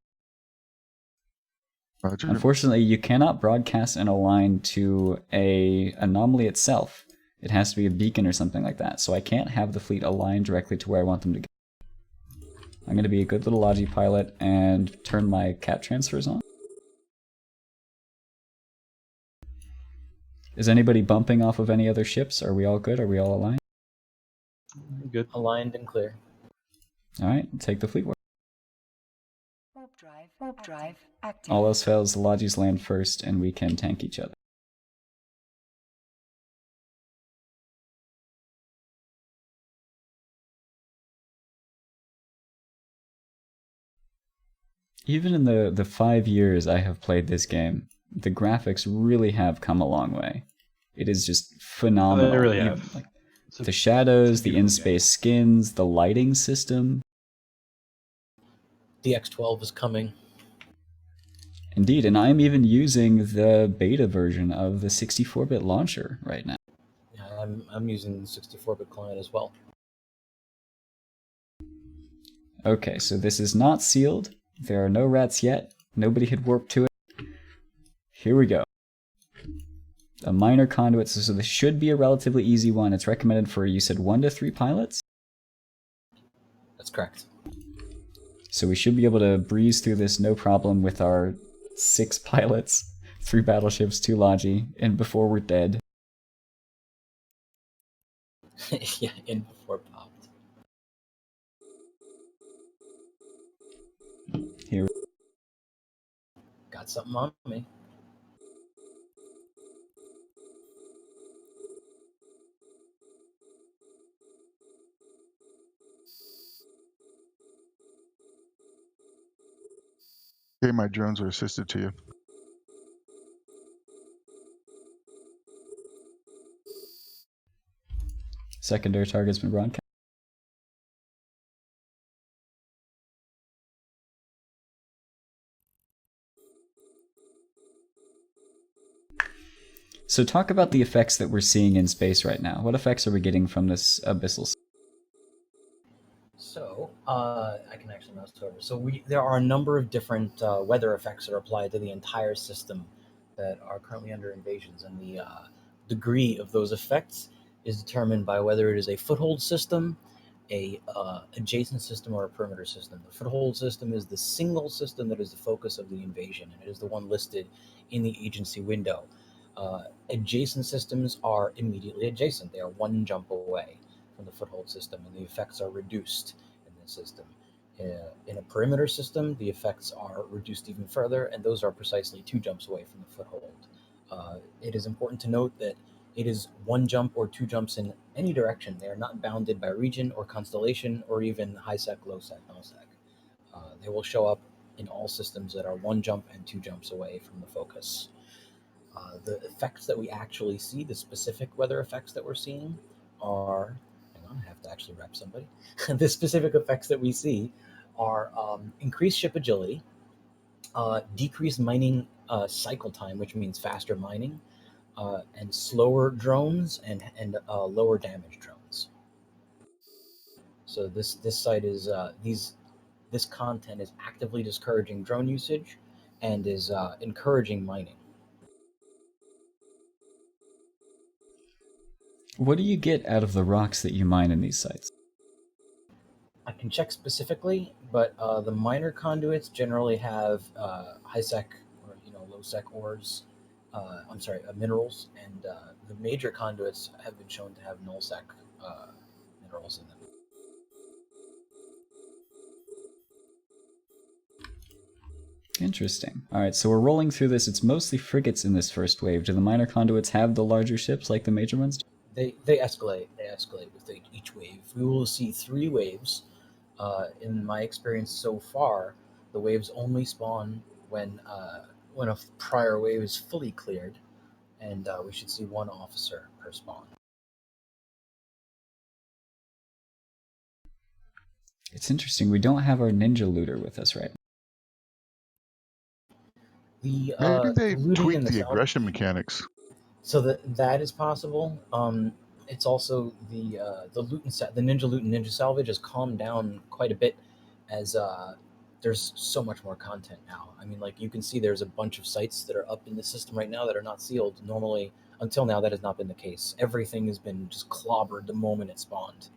Roger. Unfortunately, you cannot broadcast and align to a anomaly itself. It has to be a beacon or something like that. So I can't have the fleet align directly to where I want them to go. I'm going to be a good little Logi pilot and turn my cap transfers on. Is anybody bumping off of any other ships? Are we all good? Are we all aligned? Good. Aligned and clear. Alright, take the fleet warp. Warp drive active. All else fails, the Logis land first and we can tank each other. Even in the 5 years I have played this game, the graphics really have come a long way. It is just phenomenal. They really Even, have. like, the shadows, the in-space skins, the lighting system. The X12 is coming. Indeed, and I'm even using the beta version of the 64-bit launcher right now. Yeah, I'm using the 64-bit client as well. Okay, so this is not sealed. There are no rats yet. Nobody had warped to it. Here we go. A minor conduit, so this should be a relatively easy one. It's recommended for, you said 1 to 3 pilots? That's correct. So we should be able to breeze through this no problem with our 6 pilots, 3 battleships, 2 Logi, and before we're dead. Yeah, in before popped. Here. Got something on me. Okay, my drones are assisted to you. Secondary target's been broadcast. So talk about the effects that we're seeing in space right now. What effects are we getting from this abyssal? I can actually mouse over. So there are a number of different weather effects that are applied to the entire system that are currently under invasions, and the degree of those effects is determined by whether it is a foothold system, a adjacent system, or a perimeter system. The foothold system is the single system that is the focus of the invasion, and it is the one listed in the agency window. Adjacent systems are immediately adjacent; they are one jump away from the foothold system, and the effects are reduced in this system. In a perimeter system, the effects are reduced even further, and those are precisely 2 jumps away from the foothold. It is important to note that it is 1 jump or 2 jumps in any direction. They are not bounded by region or constellation or even high sec, low sec, null sec. They will show up in all systems that are 1 jump and 2 jumps away from the focus. The effects that we actually see, the specific weather effects that we're seeing, are. Hang on, I have to actually rep somebody. The specific effects that we see are increased ship agility, decreased mining cycle time, which means faster mining, and slower drones and lower damage drones. So this site is this content is actively discouraging drone usage and is encouraging mining. What do you get out of the rocks that you mine in these sites? I can check specifically, but the minor conduits generally have high sec or low sec ores. Minerals, and the major conduits have been shown to have null sec minerals in them. Interesting. All right, so we're rolling through this. It's mostly frigates in this first wave. Do the minor conduits have the larger ships like the major ones? They escalate. They escalate with each wave. We will see 3 waves. In my experience so far, the waves only spawn when a prior wave is fully cleared, and we should see 1 officer per spawn. It's interesting. We don't have our ninja looter with us, right? Maybe The they looting tweaked and the the aggression mechanics. So that is possible. It's also the loot the ninja loot and ninja salvage has calmed down quite a bit as there's so much more content now. I mean, like, you can see there's a bunch of sites that are up in the system right now that are not sealed. Normally, until now, that has not been the case. Everything has been just clobbered the moment it spawned.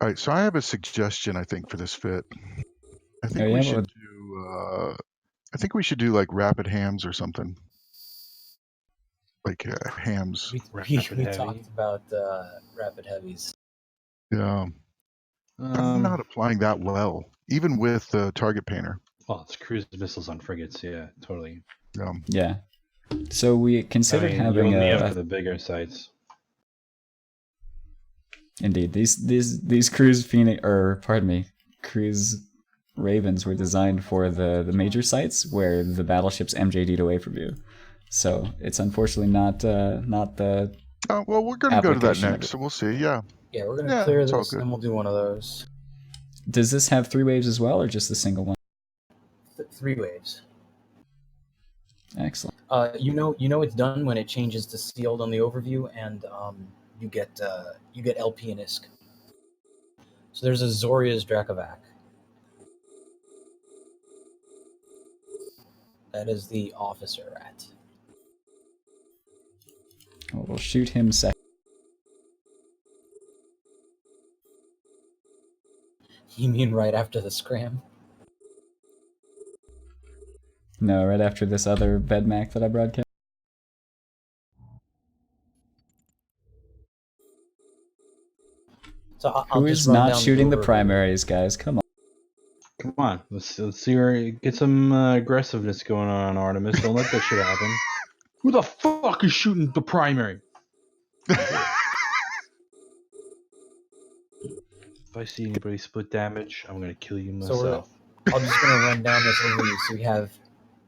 All right, so I have a suggestion. I think for this fit, I think yeah, we what should would- do. I think we should do like rapid hams or something. Like hams. We Rapid heavy. talked about rapid heavies. Yeah. I'm not applying that well, even with the target painter. Well, it's cruise missiles on frigates. Yeah, totally. Yeah. So we considered you having only have for the bigger sites. Indeed, these cruise cruise ravens were designed for the major sites where the battleships MJD'd away from you. So it's unfortunately not the. Well, we're going to go to that application of next, it. so we'll see. Yeah. Yeah, we're gonna clear it's all this, good. and we'll do one of those. Does this have 3 waves as well, or just the single one? 3 waves. Excellent. You know it's done when it changes to sealed on the overview, and you get LP and ISK. So there's a Zoria's Dracovac. That is the officer rat. Well, we'll shoot him second. You mean right after the scram? No, right after this other bedmac that I broadcast. So I'll Who just is run not down shooting the overview. primaries, guys? Come on. Come on, let's see where get some aggressiveness going on, Artemis. Don't let that shit happen. Who the fuck is shooting the primary? If I see anybody split damage, I'm gonna kill you myself. I'm just gonna run down this overview. So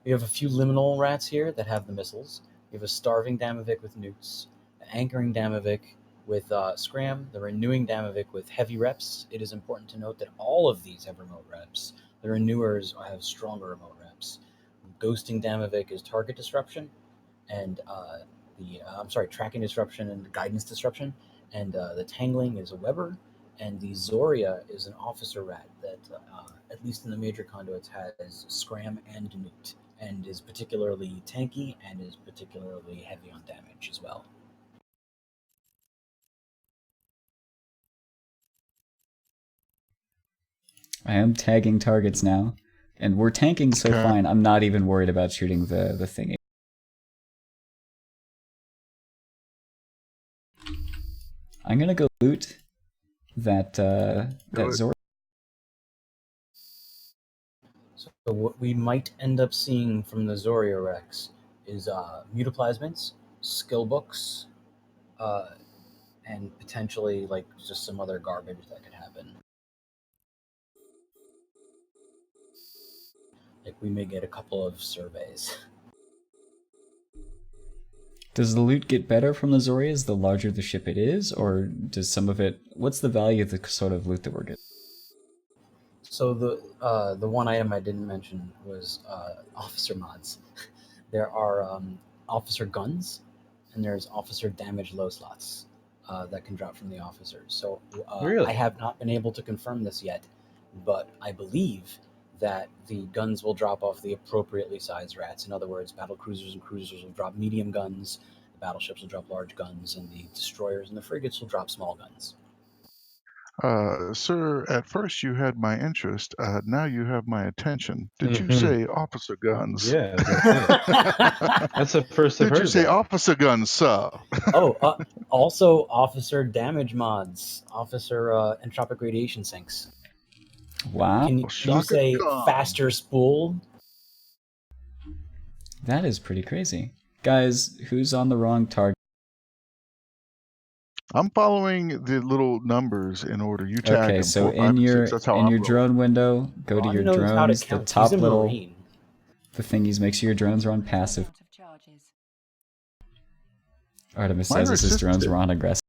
we have a few liminal rats here that have the missiles. We have a starving Damavik with nukes, an anchoring Damavik with scram, the renewing Damavik with heavy reps. It is important to note that all of these have remote reps. The renewers have stronger remote reps. Ghosting Damavik is target disruption, and tracking disruption and guidance disruption, and the tangling is a Weber, and the Zoria is an officer rat that, at least in the major conduits, has scram and newt, and is particularly tanky and is particularly heavy on damage as well. I am tagging targets now, and we're tanking so Okay. fine. I'm not even worried about shooting the thingy. I'm gonna go loot that Do it. Zor. So what we might end up seeing from the Zoria Rex is mutaplasmids, skill books, and potentially like just some other garbage that could happen. Like we may get a couple of surveys. Does the loot get better from the Zorias the larger the ship it is, or does some of it? What's the value of the sort of loot that we're getting? So the one item I didn't mention was officer mods. There are officer guns, and there's officer damage low slots that can drop from the officers. So Really? I have not been able to confirm this yet, but I believe that the guns will drop off the appropriately sized rats. In other words, battle cruisers and cruisers will drop medium guns, the battleships will drop large guns, and the destroyers and the frigates will drop small guns. Sir, at first you had my interest. Now you have my attention. Did you Mhm. say officer guns? Yeah, that's it. That's the first I've Did heard you of say that. officer guns, sir? Also officer damage mods, officer entropic radiation sinks. Wow, Can you Shaka say Khan. faster spool? that is pretty crazy. Guys, who's on the wrong target? I'm following the little numbers in order. You tag Okay, them, so 4, 5, in and 6. your That's how in I'm your rolling. drone window, go to Ron your knows how to drones. The count. top He's a little Marine. the thingies. Make sure your drones are on passive. Amount of charges. Artemis Mine says are this his drones assisted. are on aggressive.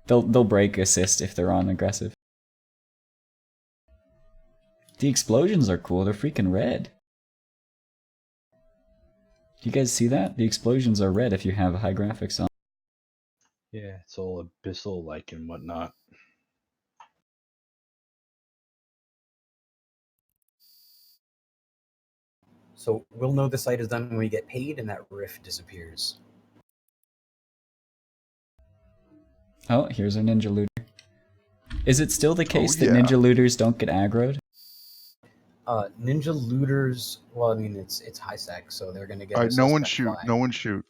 They'll break assist if they're on aggressive. The explosions are cool. They're freaking red. Do you guys see that? The explosions are red if you have high graphics on. Yeah, it's all abyssal-like and whatnot. So we'll know the site is done when we get paid and that rift disappears. Oh, here's our ninja looter. Is it still the case that yeah. ninja looters don't get aggroed? Ninja looters. Well, I mean it's high sec, so they're gonna get. All A right, no one suspect shoot. flag. No one shoot.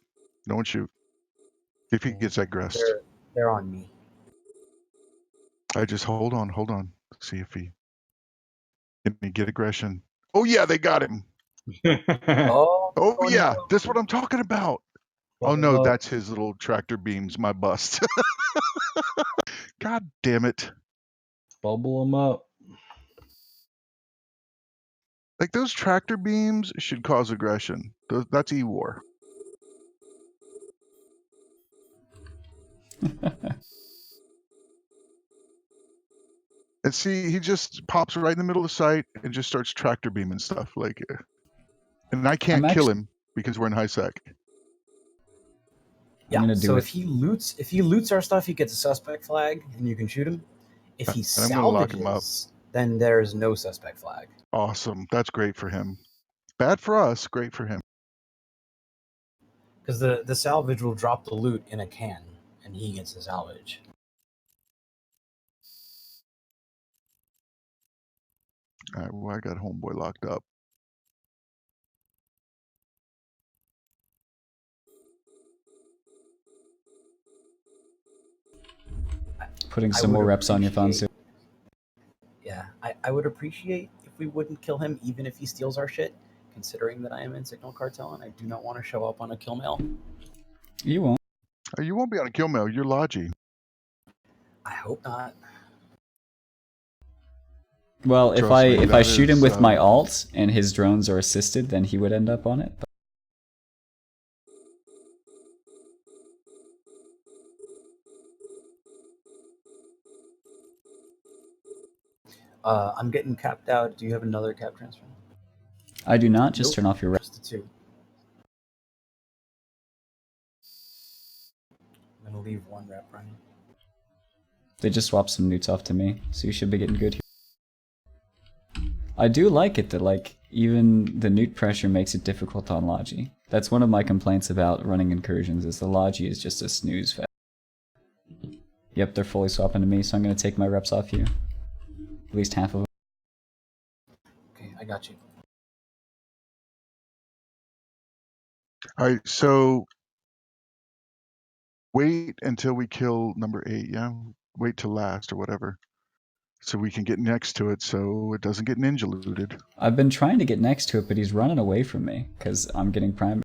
No one shoot. If he gets aggressed. They're on me. I just hold on. See if he can he get aggression. Oh yeah, they got him. Oh, Oh no. yeah, that's what I'm talking about. Oh Bubble no, up. that's his little tractor beams. My bust. God damn it! Bubble them up. Like those tractor beams should cause aggression. That's E-War. And see, he just pops right in the middle of the site and just starts tractor beaming stuff. Like, and I can't kill him because we're in high sec. I'm gonna do so it. if he loots our stuff, he gets a suspect flag, and you can shoot him. If he And I'm gonna lock him up. salvages, then there is no suspect flag. Awesome. That's great for him. Bad for us. Great for him. Because the salvage will drop the loot in a can, and he gets the salvage. All right. Well, I got homeboy locked up. Putting I some more would reps on your phone soon. Yeah, I would appreciate if we wouldn't kill him, even if he steals our shit. Considering that I am in Signal Cartel and I do not want to show up on a kill mail. You won't. You won't be on a kill mail. You're Logi. I hope not. Well, if Trust I me, if I that shoot him is, with my alt and his drones are assisted, then he would end up on it. But I'm getting capped out. Do you have another cap transfer? I do not. Just Nope. turn off your rep. Just the two. I'm gonna leave one rep running. They just swapped some newts off to me, so you should be getting good here. I do like it that, like, even the newt pressure makes it difficult on Logi. That's one of my complaints about running incursions, is the Logi is just a snooze fest. Yep, they're fully swapping to me, so I'm going to take my reps off you. At least half of them. Okay, I got you. Alright, so wait until we kill number 8, yeah? Wait till last or whatever. So we can get next to it so it doesn't get ninja looted. I've been trying to get next to it, but he's running away from me, because I'm getting primed.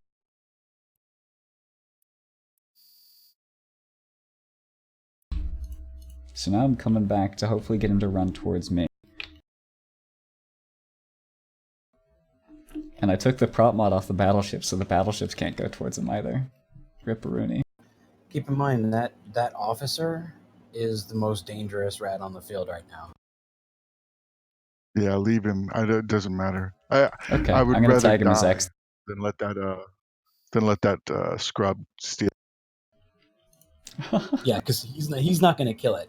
So now I'm coming back to hopefully get him to run towards me. And I took the prop mod off the battleship, so the battleships can't go towards him either. Ripperoonie. Keep in mind that that officer is the most dangerous rat on the field right now. Yeah, leave him. It doesn't matter. I Okay, would I'm gonna rather tag him as die X. than let that scrub steal. Yeah, because he's not gonna kill it.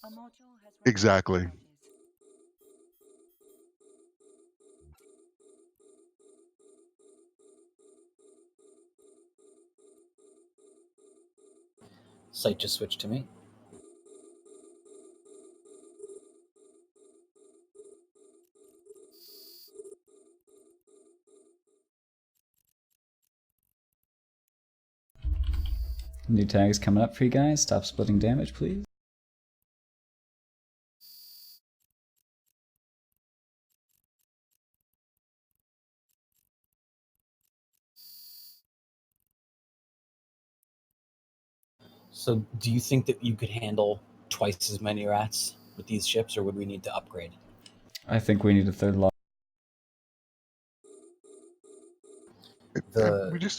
A module has Exactly. recognized Sight just switched to me. New tags coming up for you guys. Stop splitting damage, please. So, do you think that you could handle twice as many rats with these ships, or would we need to upgrade? I think we need a third log.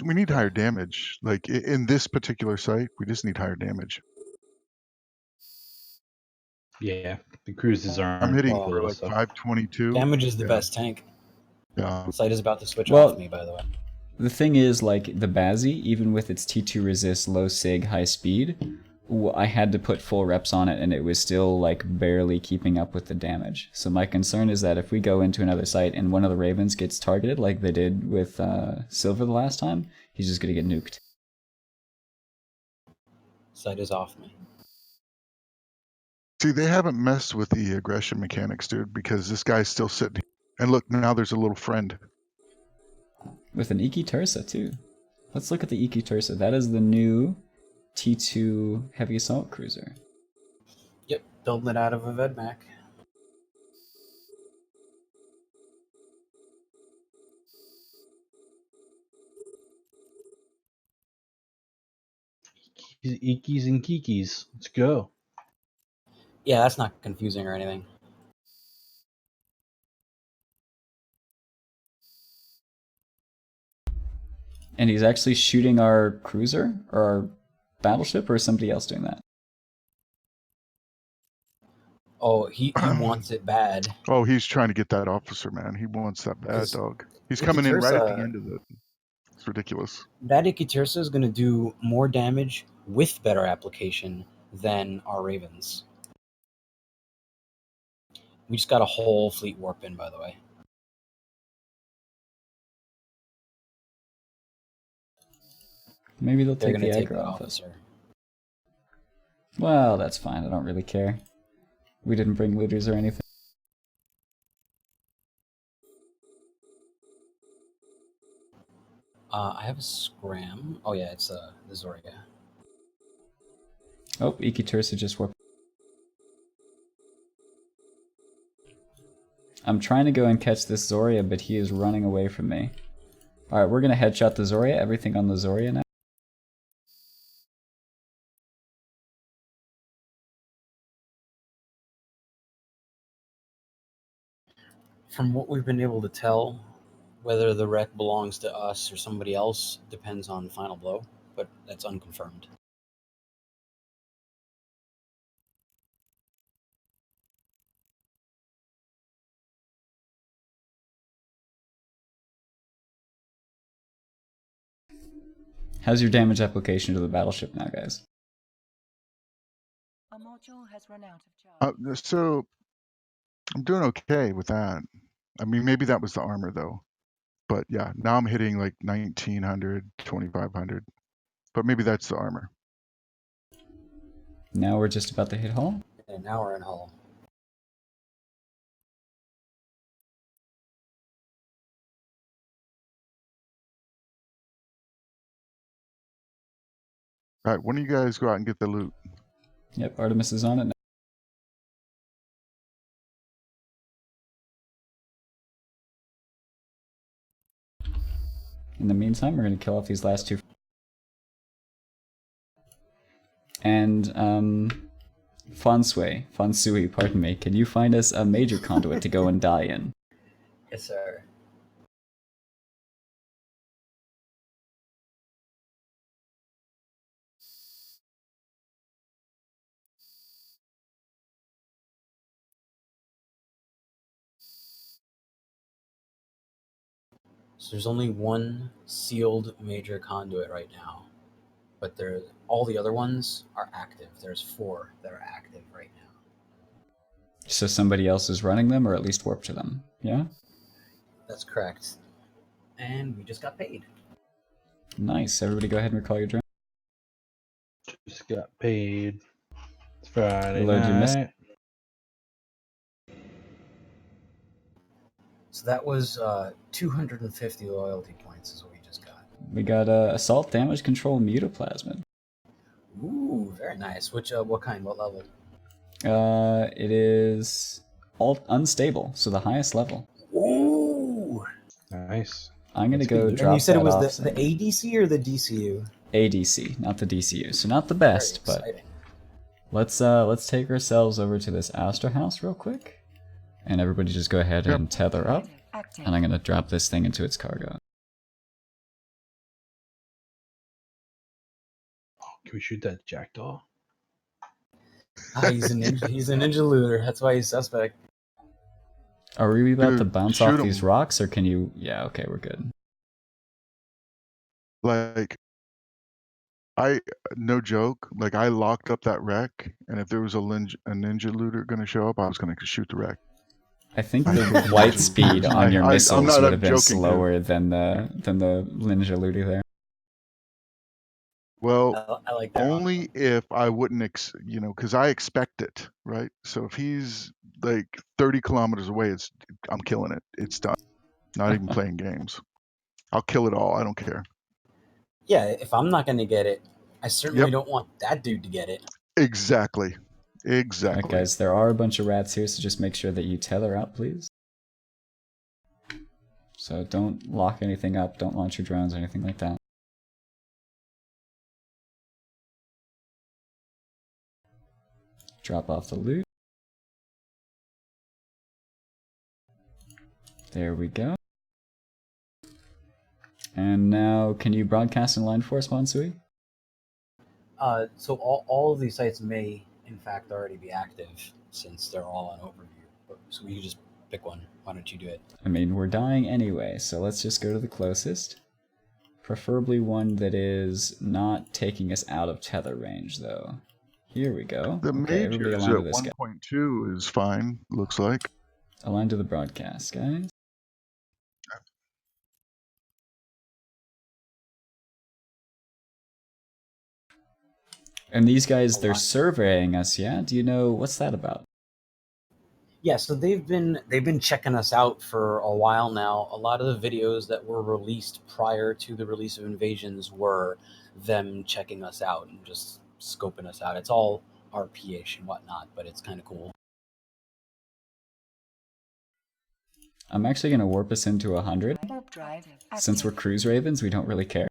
We need higher damage. Like in this particular site, we just need higher damage. Yeah, the cruises I'm aren't hitting equal for to like stuff. 522. Damage is the Yeah. best tank. Yeah. Sight is about to switch Well- off me, by the way. The thing is, like, the Bazzi, even with its T2 resist, low sig, high speed, I had to put full reps on it, and it was still, like, barely keeping up with the damage. So my concern is that if we go into another site and one of the Ravens gets targeted, like they did with Silver the last time, he's just gonna get nuked. Sight is off me. See, they haven't messed with the aggression mechanics, dude, because this guy's still sitting. And look, now there's a little friend. With an Iki Tursa, too. Let's look at the Iki Tursa. That is the new T2 heavy assault cruiser. Yep, building it out of a Vedmac. Ikis and kikis. Let's go. Yeah, that's not confusing or anything. And he's actually shooting our cruiser, or our battleship, or is somebody else doing that? Oh, he wants it bad. Oh, he's trying to get that officer, man. He wants that bad Because dog. He's Iki coming in right at the Tursa- end of it. It's ridiculous. That Ikitursa is going to do more damage with better application than our Ravens. We just got a whole fleet warp in, by the way. Maybe they'll They're take going the to take aggro that off us. officer. Well, that's fine. I don't really care. We didn't bring looters or anything. I have a scram. Oh yeah, it's the Zoria. Oh, Iki Tursa just warped. I'm trying to go and catch this Zoria, but he is running away from me. Alright, we're gonna headshot the Zoria. Everything on the Zoria now. From what we've been able to tell, whether the wreck belongs to us or somebody else depends on final blow, but that's unconfirmed. How's your damage application to the battleship now, guys? A module has run out of charge. So I'm doing okay with that. I mean, maybe that was the armor though. But yeah, now I'm hitting like 1900, 2500. But maybe that's the armor. Now we're just about to hit hull. And now we're in hull. All right, when do you guys go out and get the loot? Yep, Artemis is on it now. In the meantime, we're going to kill off these last two. And, Fonsui, pardon me, can you find us a major conduit to go and die in? Yes, sir. So there's only one sealed major conduit right now, but all the other ones are active. There's 4 that are active right now. So somebody else is running them, or at least warp to them, yeah? That's correct. And we just got paid. Nice, everybody go ahead and recall your drone. Just got paid. It's Friday Reload your miss- night. So that was 250 loyalty points is what we just got. We got Assault Damage Control Mutoplasmid. Ooh, very nice. What kind? What level? It is unstable, so the highest level. Ooh! Nice. I'm gonna That's go good. drop And you said it that was off the ADC or the DCU? ADC, not the DCU. So not the Very best, but exciting. let's take ourselves over to this Astra house real quick. And everybody just go ahead and tether up. Active. And I'm gonna drop this thing into its cargo. Can we shoot that jackdaw? He's a ninja. He's a ninja looter. That's why he's suspect. Are we about to Dude, bounce shoot off 'em. these rocks, or can you... Yeah, okay, we're good. Like, no joke, like I locked up that wreck, and if there was a ninja looter gonna show up, I was gonna shoot the wreck. I think I the know. flight speed on your I'm missiles not would have been joking, dude. slower than the ninja looter there. Well, I like that. only if I wouldn't, because I expect it, right? So if he's like 30 kilometers away, I'm killing it. It's done. Not even playing games. I'll kill it all. I don't care. Yeah, if I'm not going to get it, I certainly Yep. don't want that dude to get it. Exactly. Alright guys, there are a bunch of rats here, so just make sure that you tether up, please. So don't lock anything up, don't launch your drones or anything like that. Drop off the loot. There we go. And now, can you broadcast in line for us, Mansui? So all of these sites may, in fact, already be active since they're all on overview. So we can just pick one. Why don't you do it? I mean, we're dying anyway, so let's just go to the closest. Preferably one that is not taking us out of tether range, though. Here we go. The Okay, everybody majors align to at this guy. 1.2 is fine, looks like. Align to the broadcast, guys. And these guys, they're surveying us, yeah? Do you know, what's that about? Yeah, so they've been checking us out for a while now. A lot of the videos that were released prior to the release of Invasions were them checking us out and just scoping us out. It's all RP-ish and whatnot, but it's kind of cool. I'm actually going to warp us into 100. Warp drive Since we're active. cruise ravens, we don't really care.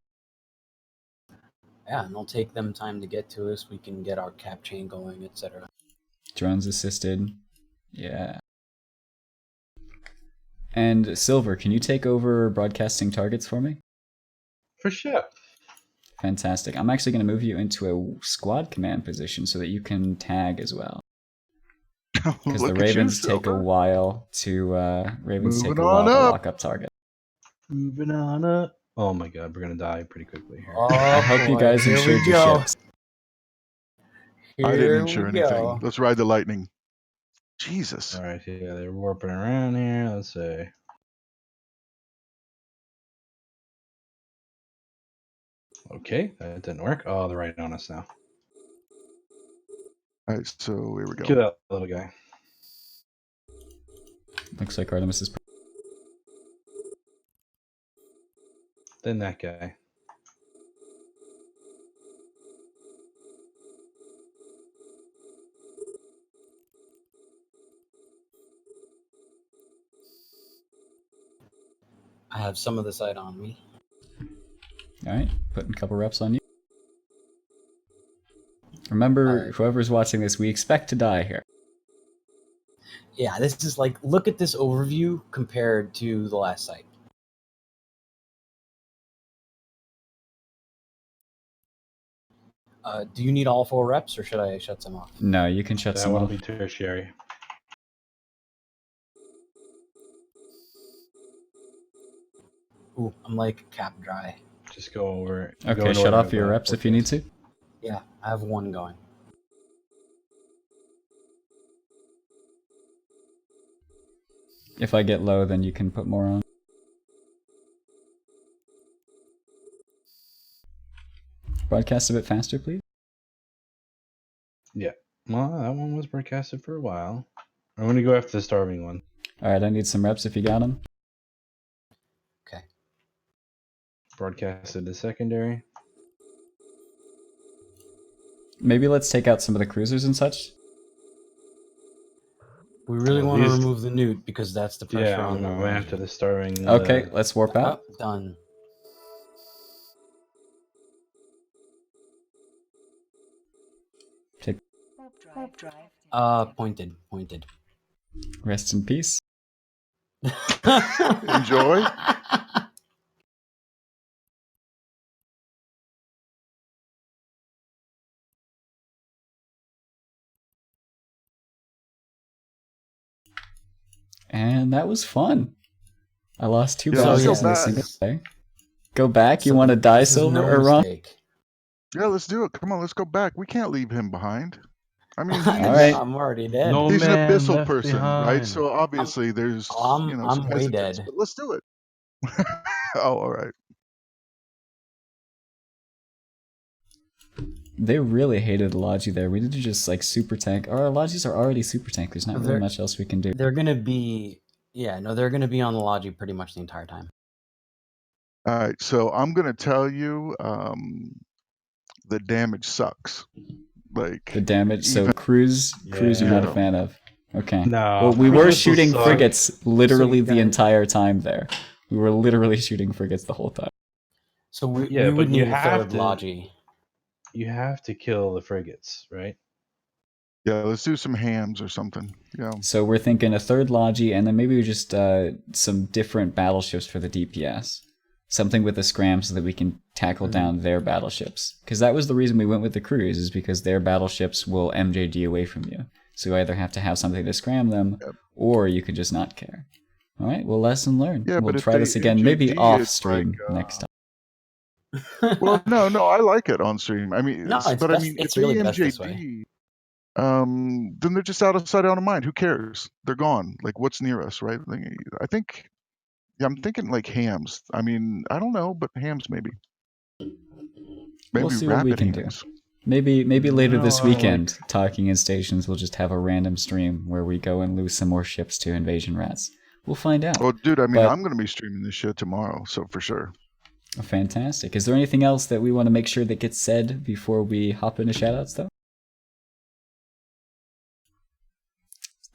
Yeah, and it'll take them time to get to us. We can get our cap chain going, etc. Drones assisted. Yeah. And Silver, can you take over broadcasting targets for me? For sure. Fantastic. I'm actually going to move you into a squad command position so that you can tag as well. Because the Look at you, Ravens take a Silver. while to Moving to on up. lock up target. Moving on up. Oh my god, we're gonna die pretty quickly here. Oh, I hope you boy, guys here we insured your go. ships. I didn't Here insure we anything. go. Let's ride the lightning. Jesus. All right, yeah, they're warping around here. Let's see. Okay, that didn't work. Oh, they're right on us now. All right, so here we Kill go. that little guy. Looks like Artemis is. Then that guy. I have some of the site on me. Alright, putting a couple reps on you. Remember, Alright. whoever's watching this, we expect to die here. Yeah, this is like, look at this overview compared to the last site. Do you need all 4 reps, or should I shut some off? No, you can shut That some one will off. be tertiary. Ooh, I'm like cap dry. Just go over. Okay, go shut north off your of, reps if you need to. Yeah, I have 1 going. If I get low, then you can put more on. Broadcast a bit faster, please. Yeah. Well, that one was broadcasted for a while. I'm gonna go after the starving one. Alright, I need some reps if you got them. Okay. Broadcasted the secondary. Maybe let's take out some of the cruisers and such. We really Well, want to these- remove the newt because that's the pressure Yeah, on I'm the after the starving. Okay, let's warp out. Oh, done. Take Warp drive. Pointed. rest in peace. Enjoy. And that was fun. I lost 2 Yeah, let's bosses go in a back. single day. Go back? You So want to die, this is Silver no or Ron? mistake. Yeah, let's do it. Come on, let's go back. We can't leave him behind. I mean, he's, Alright. I'm already dead. No he's an man abyssal left person, right? behind. So obviously there's I'm some way hesitance, dead. but let's do it. Oh, all right. They really hated Logi there. We need to just like super tank. Our Logis are already super tank. There's not really They're- much else we can do. They're gonna be, they're gonna be on the Logi pretty much the entire time. All right, so I'm gonna tell you, the damage sucks. Like The damage. So even- cruise you're not a Yeah. fan of. Okay. No. Well, we were cruise missiles shooting suck. frigates literally you the gotta- entire time there. We were literally shooting frigates the whole time. So we Yeah, would but you need a have third to- Logi. You have to kill the frigates, right? Yeah, let's do some hams or something. Yeah. So we're thinking a third Logi, and then maybe just some different battleships for the DPS. Something with a scram so that we can tackle down their battleships. Because that was the reason we went with the cruise, is because their battleships will MJD away from you. So you either have to have something to scram them, Yep. or you could just not care. Alright, well, lesson learned. Yeah, we'll but if try they this again, maybe MJD, off it's stream like, next time. Well, no, I like it on stream. I mean, No, it's but best- I mean, it's if they really best this MJD, then they're just out of sight, out of mind. Who cares? They're gone. Like, what's near us, right? Like, I think, yeah, I'm thinking like hams. I mean, I don't know, but hams maybe. Maybe see what we rapid can do. hams. Maybe later No, this I like- weekend, Talking in Stations, we'll just have a random stream where we go and lose some more ships to invasion rats. We'll find out. Well, dude, I mean, But- I'm gonna be streaming this shit tomorrow, so for sure. Fantastic. Is there anything else that we want to make sure that gets said before we hop into shoutouts, though?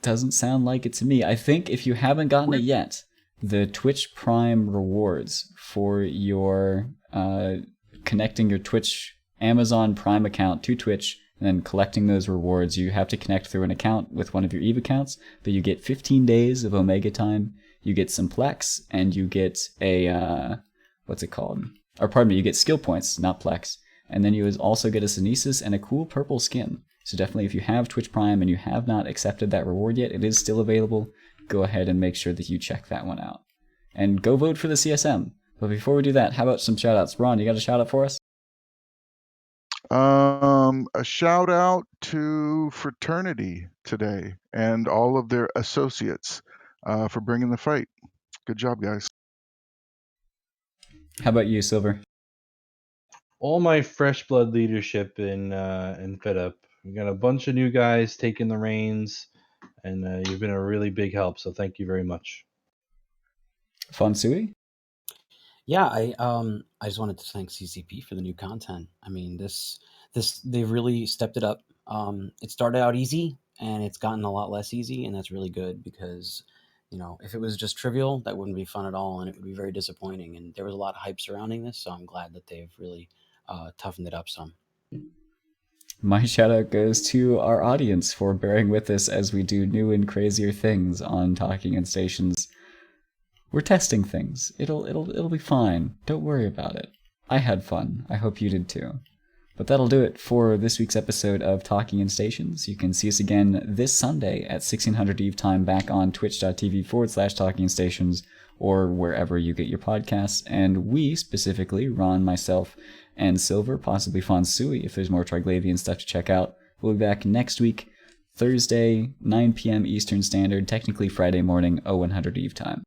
Doesn't sound like it to me. I think if you haven't gotten it yet, the Twitch Prime rewards for your connecting your Twitch Amazon Prime account to Twitch and then collecting those rewards, you have to connect through an account with one of your Eve accounts, but you get 15 days of Omega time, you get some Plex, and you get a, what's it called? Or pardon me, you get skill points, not Plex. And then you also get a Synesis and a cool purple skin. So definitely if you have Twitch Prime and you have not accepted that reward yet, it is still available. Go ahead and make sure that you check that one out. And go vote for the CSM. But before we do that, how about some shout-outs? Ron, you got a shout-out for us? A shout out to fraternity today and all of their associates for bringing the fight. Good job, guys. How about you, Silver? All my fresh blood leadership in Fed Up. We got a bunch of new guys taking the reins, and you've been a really big help. So thank you very much. Fonsui? Yeah, I just wanted to thank CCP for the new content. I mean, this they've really stepped it up. It started out easy, and it's gotten a lot less easy, and that's really good because, if it was just trivial, that wouldn't be fun at all, and it would be very disappointing. And there was a lot of hype surrounding this, so I'm glad that they've really toughened it up some. My shout out goes to our audience for bearing with us as we do new and crazier things on Talking in Stations. We're testing things. It'll be fine. Don't worry about it. I had fun. I hope you did too. But that'll do it for this week's episode of Talking in Stations. You can see us again this Sunday at 1600 Eve time back on twitch.tv/Talking in Stations or wherever you get your podcasts. And we, specifically, Ron, myself, and Silver, possibly Fonsui, if there's more Triglavian stuff to check out, we'll be back next week, Thursday, 9 p.m. Eastern Standard, technically Friday morning, 0100 Eve time.